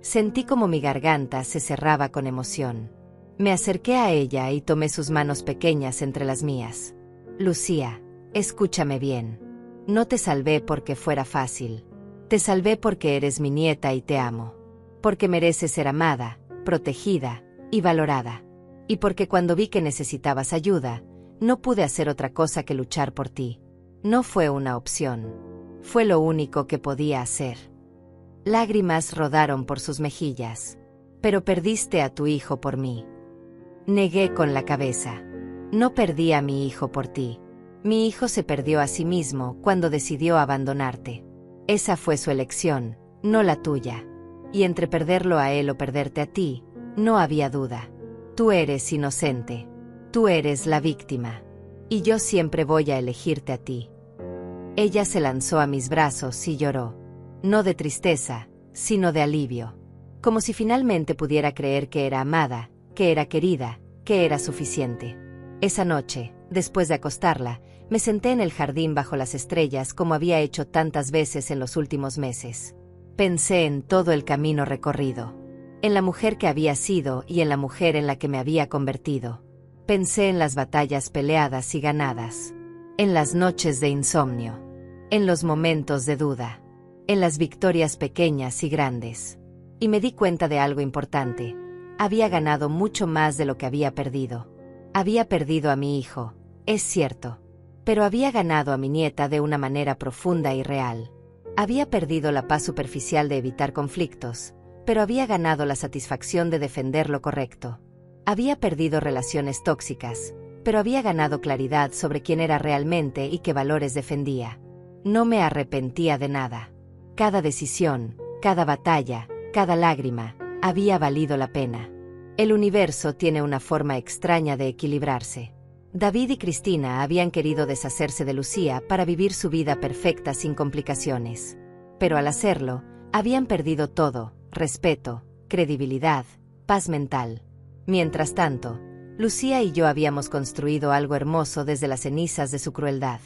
Sentí como mi garganta se cerraba con emoción. Me acerqué a ella y tomé sus manos pequeñas entre las mías. Lucía, escúchame bien. No te salvé porque fuera fácil. Te salvé porque eres mi nieta y te amo. Porque mereces ser amada, protegida y valorada. Y porque cuando vi que necesitabas ayuda, no pude hacer otra cosa que luchar por ti. No fue una opción. Fue lo único que podía hacer. Lágrimas rodaron por sus mejillas. Pero perdiste a tu hijo por mí. Negué con la cabeza. No perdí a mi hijo por ti. Mi hijo se perdió a sí mismo cuando decidió abandonarte. Esa fue su elección, no la tuya. Y entre perderlo a él o perderte a ti, no había duda. Tú eres inocente. Tú eres la víctima. Y yo siempre voy a elegirte a ti. Ella se lanzó a mis brazos y lloró. No de tristeza, sino de alivio. Como si finalmente pudiera creer que era amada, que era querida, que era suficiente. Esa noche, después de acostarla, me senté en el jardín bajo las estrellas como había hecho tantas veces en los últimos meses. Pensé en todo el camino recorrido. En la mujer que había sido y en la mujer en la que me había convertido. Pensé en las batallas peleadas y ganadas. En las noches de insomnio. En los momentos de duda. En las victorias pequeñas y grandes. Y me di cuenta de algo importante. Había ganado mucho más de lo que había perdido. Había perdido a mi hijo, es cierto. Pero había ganado a mi nieta de una manera profunda y real. Había perdido la paz superficial de evitar conflictos, pero había ganado la satisfacción de defender lo correcto. Había perdido relaciones tóxicas, pero había ganado claridad sobre quién era realmente y qué valores defendía. No me arrepentía de nada. Cada decisión, cada batalla, cada lágrima, había valido la pena. El universo tiene una forma extraña de equilibrarse. David y Cristina habían querido deshacerse de Lucía para vivir su vida perfecta sin complicaciones. Pero al hacerlo, habían perdido todo: respeto, credibilidad, paz mental. Mientras tanto, Lucía y yo habíamos construido algo hermoso desde las cenizas de su crueldad.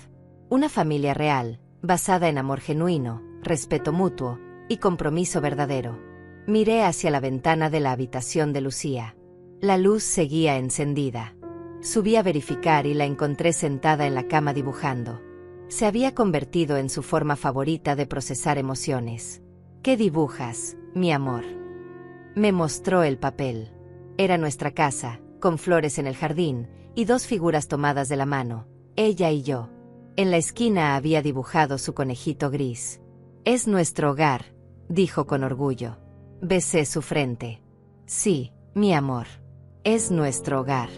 Una familia real, basada en amor genuino, respeto mutuo y compromiso verdadero. Miré hacia la ventana de la habitación de Lucía. La luz seguía encendida. Subí a verificar y la encontré sentada en la cama dibujando. Se había convertido en su forma favorita de procesar emociones. ¿Qué dibujas, mi amor? Me mostró el papel. Era nuestra casa, con flores en el jardín, y 2 figuras tomadas de la mano, ella y yo. En la esquina había dibujado su conejito gris. Es nuestro hogar, dijo con orgullo. Besé su frente. Sí, mi amor. Es nuestro hogar.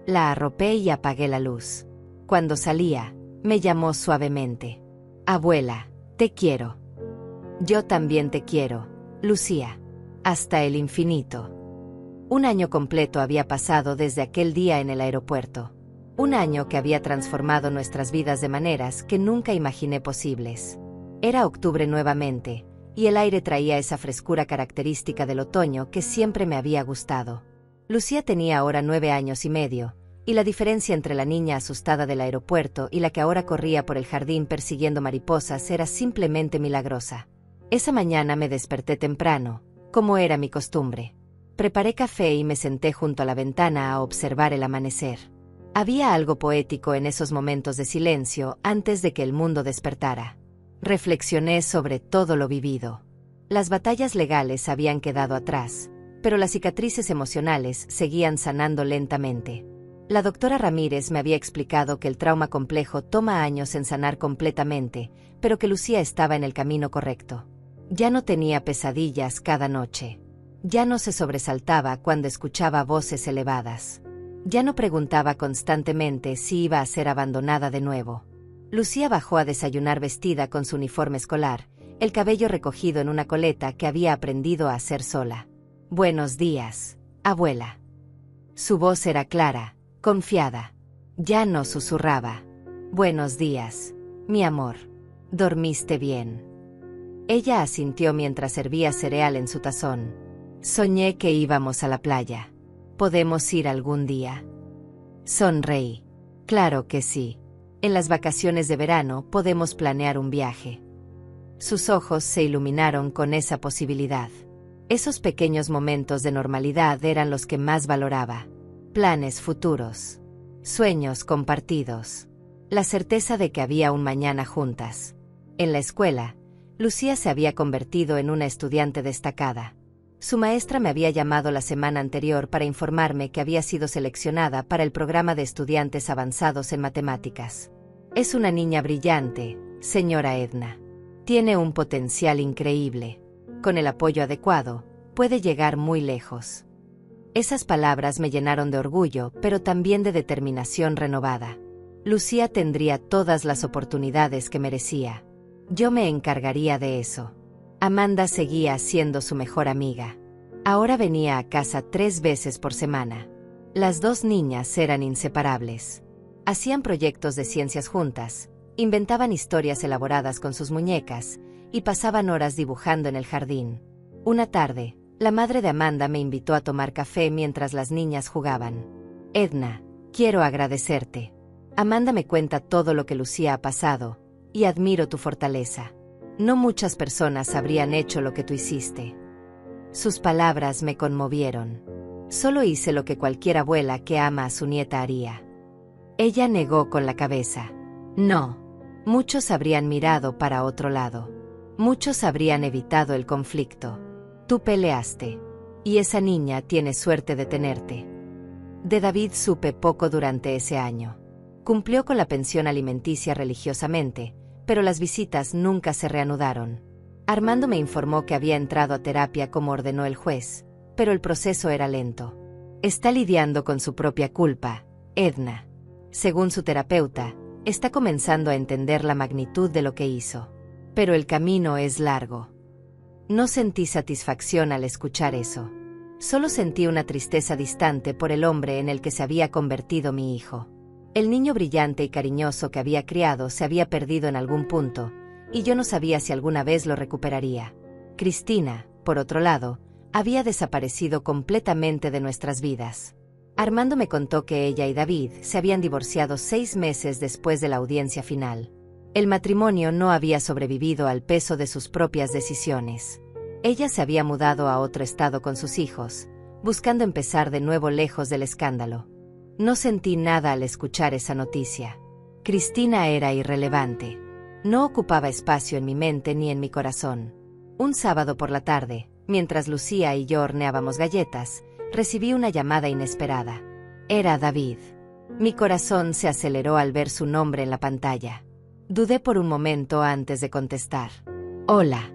La arropé y apagué la luz. Cuando salía, me llamó suavemente. Abuela, te quiero. Yo también te quiero, Lucía. Hasta el infinito. Un año completo había pasado desde aquel día en el aeropuerto. Un año que había transformado nuestras vidas de maneras que nunca imaginé posibles. Era octubre nuevamente, y el aire traía esa frescura característica del otoño que siempre me había gustado. Lucía tenía ahora 9 años y medio, y la diferencia entre la niña asustada del aeropuerto y la que ahora corría por el jardín persiguiendo mariposas era simplemente milagrosa. Esa mañana me desperté temprano, como era mi costumbre. Preparé café y me senté junto a la ventana a observar el amanecer. Había algo poético en esos momentos de silencio antes de que el mundo despertara. Reflexioné sobre todo lo vivido. Las batallas legales habían quedado atrás, pero las cicatrices emocionales seguían sanando lentamente. La doctora Ramírez me había explicado que el trauma complejo toma años en sanar completamente, pero que Lucía estaba en el camino correcto. Ya no tenía pesadillas cada noche. Ya no se sobresaltaba cuando escuchaba voces elevadas. Ya no preguntaba constantemente si iba a ser abandonada de nuevo. Lucía bajó a desayunar vestida con su uniforme escolar, el cabello recogido en una coleta que había aprendido a hacer sola. «Buenos días, abuela». Su voz era clara, confiada. Ya no susurraba. «Buenos días, mi amor. ¿Dormiste bien?» Ella asintió mientras servía cereal en su tazón. «Soñé que íbamos a la playa. ¿Podemos ir algún día?» Sonreí. «Claro que sí. En las vacaciones de verano podemos planear un viaje». Sus ojos se iluminaron con esa posibilidad. Esos pequeños momentos de normalidad eran los que más valoraba. Planes futuros. Sueños compartidos. La certeza de que había un mañana juntas. En la escuela, Lucía se había convertido en una estudiante destacada. Su maestra me había llamado la semana anterior para informarme que había sido seleccionada para el programa de estudiantes avanzados en matemáticas. «Es una niña brillante, señora Edna. Tiene un potencial increíble. Con el apoyo adecuado, puede llegar muy lejos». Esas palabras me llenaron de orgullo, pero también de determinación renovada. Lucía tendría todas las oportunidades que merecía. Yo me encargaría de eso. Amanda seguía siendo su mejor amiga. Ahora venía a casa 3 veces por semana. Las 2 niñas eran inseparables. Hacían proyectos de ciencias juntas, inventaban historias elaboradas con sus muñecas, y pasaban horas dibujando en el jardín. Una tarde, la madre de Amanda me invitó a tomar café mientras las niñas jugaban. «Edna, quiero agradecerte. Amanda me cuenta todo lo que Lucía ha pasado, y admiro tu fortaleza. No muchas personas habrían hecho lo que tú hiciste». Sus palabras me conmovieron. Solo hice lo que cualquier abuela que ama a su nieta haría. Ella negó con la cabeza. «No. Muchos habrían mirado para otro lado. Muchos habrían evitado el conflicto. Tú peleaste. Y esa niña tiene suerte de tenerte». De David supe poco durante ese año. Cumplió con la pensión alimenticia religiosamente, pero las visitas nunca se reanudaron. Armando me informó que había entrado a terapia como ordenó el juez, pero el proceso era lento. «Está lidiando con su propia culpa, Edna. Según su terapeuta, está comenzando a entender la magnitud de lo que hizo. Pero el camino es largo». No sentí satisfacción al escuchar eso. Solo sentí una tristeza distante por el hombre en el que se había convertido mi hijo. El niño brillante y cariñoso que había criado se había perdido en algún punto, y yo no sabía si alguna vez lo recuperaría. Cristina, por otro lado, había desaparecido completamente de nuestras vidas. Armando me contó que ella y David se habían divorciado 6 meses después de la audiencia final. El matrimonio no había sobrevivido al peso de sus propias decisiones. Ella se había mudado a otro estado con sus hijos, buscando empezar de nuevo lejos del escándalo. No sentí nada al escuchar esa noticia. Cristina era irrelevante. No ocupaba espacio en mi mente ni en mi corazón. Un sábado por la tarde, mientras Lucía y yo horneábamos galletas, recibí una llamada inesperada. Era David. Mi corazón se aceleró al ver su nombre en la pantalla. Dudé por un momento antes de contestar. «Hola».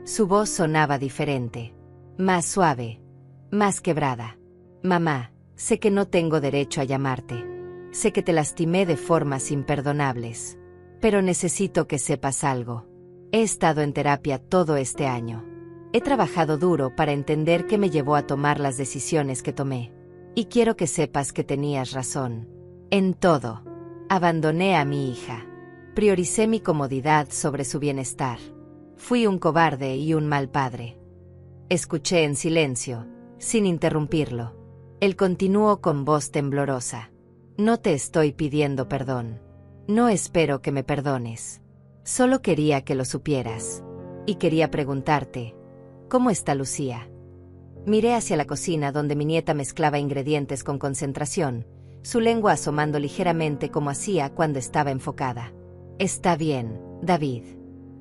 Su voz sonaba diferente. Más suave. Más quebrada. «Mamá, Sé que no tengo derecho a llamarte. Sé que te lastimé de formas imperdonables. Pero necesito que sepas algo. He estado en terapia todo este año. He trabajado duro para entender qué me llevó a tomar las decisiones que tomé. Y quiero que sepas que tenías razón. En todo. Abandoné a mi hija. Prioricé mi comodidad sobre su bienestar. Fui un cobarde y un mal padre. Escuché en silencio, sin interrumpirlo. Él continuó con voz temblorosa. No te estoy pidiendo perdón. No espero que me perdones. Solo quería que lo supieras. Y quería preguntarte, ¿cómo está Lucía? Miré hacia la cocina donde mi nieta mezclaba ingredientes con concentración, su lengua asomando ligeramente como hacía cuando estaba enfocada. Está bien, David.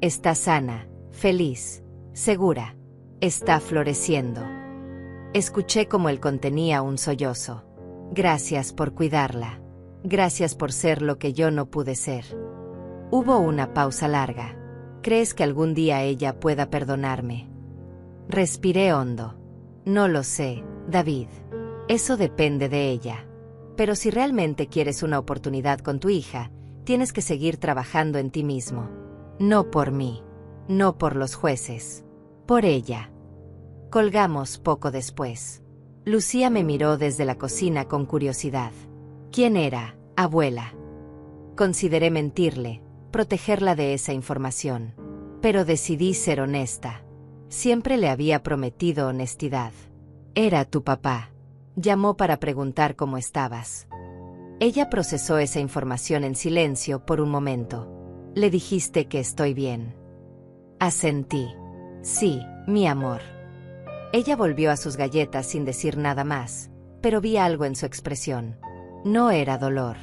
Está sana, feliz, segura. Está floreciendo. Escuché como él contenía un sollozo. Gracias por cuidarla. Gracias por ser lo que yo no pude ser. Hubo una pausa larga. ¿Crees que algún día ella pueda perdonarme? Respiré hondo. No lo sé, David. Eso depende de ella. Pero si realmente quieres una oportunidad con tu hija, tienes que seguir trabajando en ti mismo. No por mí. No por los jueces. Por ella. Colgamos poco después. Lucía me miró desde la cocina con curiosidad. ¿Quién era, abuela? Consideré mentirle, protegerla de esa información. Pero decidí ser honesta. Siempre le había prometido honestidad. Era tu papá. Llamó para preguntar cómo estabas. Ella procesó esa información en silencio por un momento. Le dijiste que estoy bien. Asentí. Sí, mi amor. Ella volvió a sus galletas sin decir nada más, pero vi algo en su expresión. No era dolor.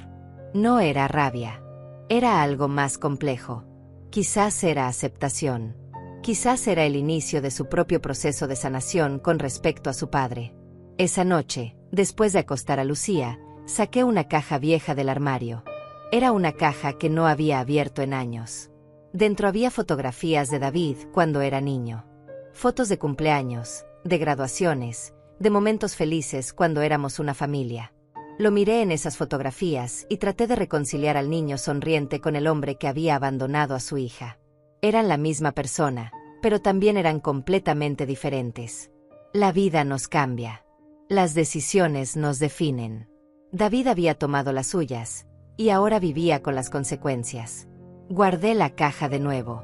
No era rabia. Era algo más complejo. Quizás era aceptación. Quizás era el inicio de su propio proceso de sanación con respecto a su padre. Esa noche, después de acostar a Lucía, saqué una caja vieja del armario. Era una caja que no había abierto en años. Dentro había fotografías de David cuando era niño. Fotos de cumpleaños, de graduaciones, de momentos felices cuando éramos una familia. Lo miré en esas fotografías y traté de reconciliar al niño sonriente con el hombre que había abandonado a su hija. Eran la misma persona, pero también eran completamente diferentes. La vida nos cambia. Las decisiones nos definen. David había tomado las suyas, y ahora vivía con las consecuencias. Guardé la caja de nuevo.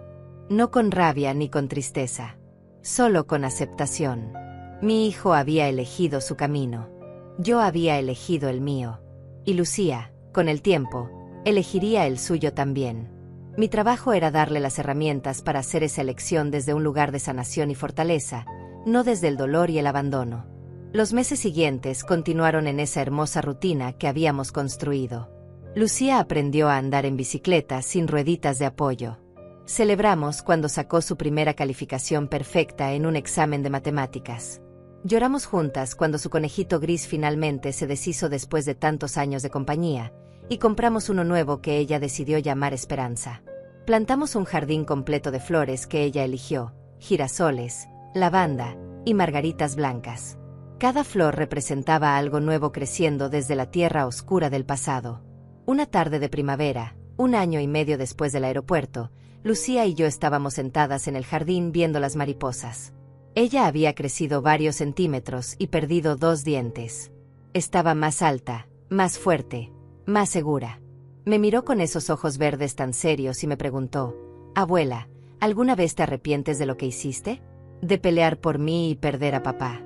No con rabia ni con tristeza. Solo con aceptación. Mi hijo había elegido su camino. Yo había elegido el mío. Y Lucía, con el tiempo, elegiría el suyo también. Mi trabajo era darle las herramientas para hacer esa elección desde un lugar de sanación y fortaleza, no desde el dolor y el abandono. Los meses siguientes continuaron en esa hermosa rutina que habíamos construido. Lucía aprendió a andar en bicicleta sin rueditas de apoyo. Celebramos cuando sacó su primera calificación perfecta en un examen de matemáticas. Lloramos juntas cuando su conejito gris finalmente se deshizo después de tantos años de compañía, y compramos uno nuevo que ella decidió llamar Esperanza. Plantamos un jardín completo de flores que ella eligió, girasoles, lavanda y margaritas blancas. Cada flor representaba algo nuevo creciendo desde la tierra oscura del pasado. Una tarde de primavera, 1 año y medio después del aeropuerto, Lucía y yo estábamos sentadas en el jardín viendo las mariposas. Ella había crecido varios centímetros y perdido 2 dientes. Estaba más alta, más fuerte, más segura. Me miró con esos ojos verdes tan serios y me preguntó, «Abuela, ¿alguna vez te arrepientes de lo que hiciste? De pelear por mí y perder a papá».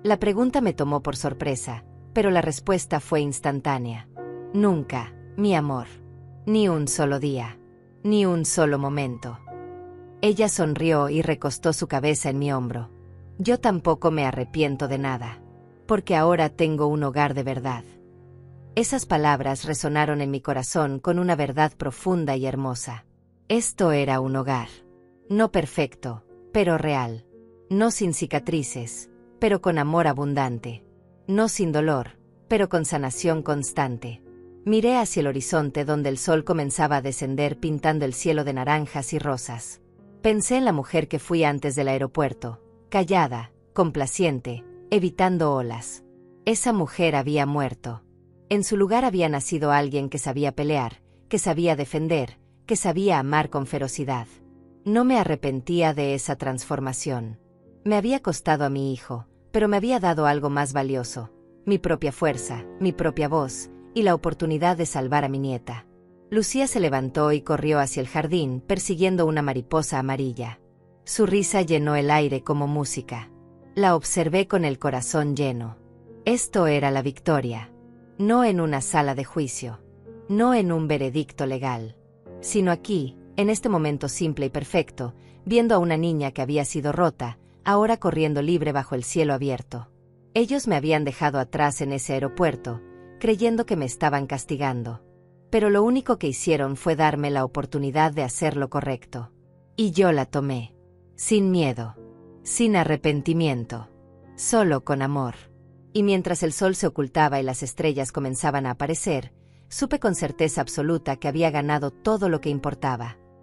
La pregunta me tomó por sorpresa, pero la respuesta fue instantánea. Nunca, mi amor. Ni un solo día. Ni un solo momento. Ella sonrió y recostó su cabeza en mi hombro. Yo tampoco me arrepiento de nada. Porque ahora tengo un hogar de verdad. Esas palabras resonaron en mi corazón con una verdad profunda y hermosa. Esto era un hogar. No perfecto, pero real. No sin cicatrices, pero con amor abundante. No sin dolor, pero con sanación constante. Miré hacia el horizonte donde el sol comenzaba a descender pintando el cielo de naranjas y rosas. Pensé en la mujer que fui antes del aeropuerto, callada, complaciente, evitando olas. Esa mujer había muerto. En su lugar había nacido alguien que sabía pelear, que sabía defender, que sabía amar con ferocidad. No me arrepentía de esa transformación. Me había costado a mi hijo, pero me había dado algo más valioso: mi propia fuerza, mi propia voz, y la oportunidad de salvar a mi nieta. Lucía se levantó y corrió hacia el jardín, persiguiendo una mariposa amarilla. Su risa llenó el aire como música. La observé con el corazón lleno. Esto era la victoria. No en una sala de juicio. No en un veredicto legal. Sino aquí, en este momento simple y perfecto, viendo a una niña que había sido rota, ahora corriendo libre bajo el cielo abierto. Ellos me habían dejado atrás en ese aeropuerto, creyendo que me estaban castigando. Pero lo único que hicieron fue darme la oportunidad de hacer lo correcto. Y yo la tomé. Sin miedo. Sin arrepentimiento. Solo con amor. Y mientras el sol se ocultaba y las estrellas comenzaban a aparecer, supe con certeza absoluta que había ganado todo lo que importaba.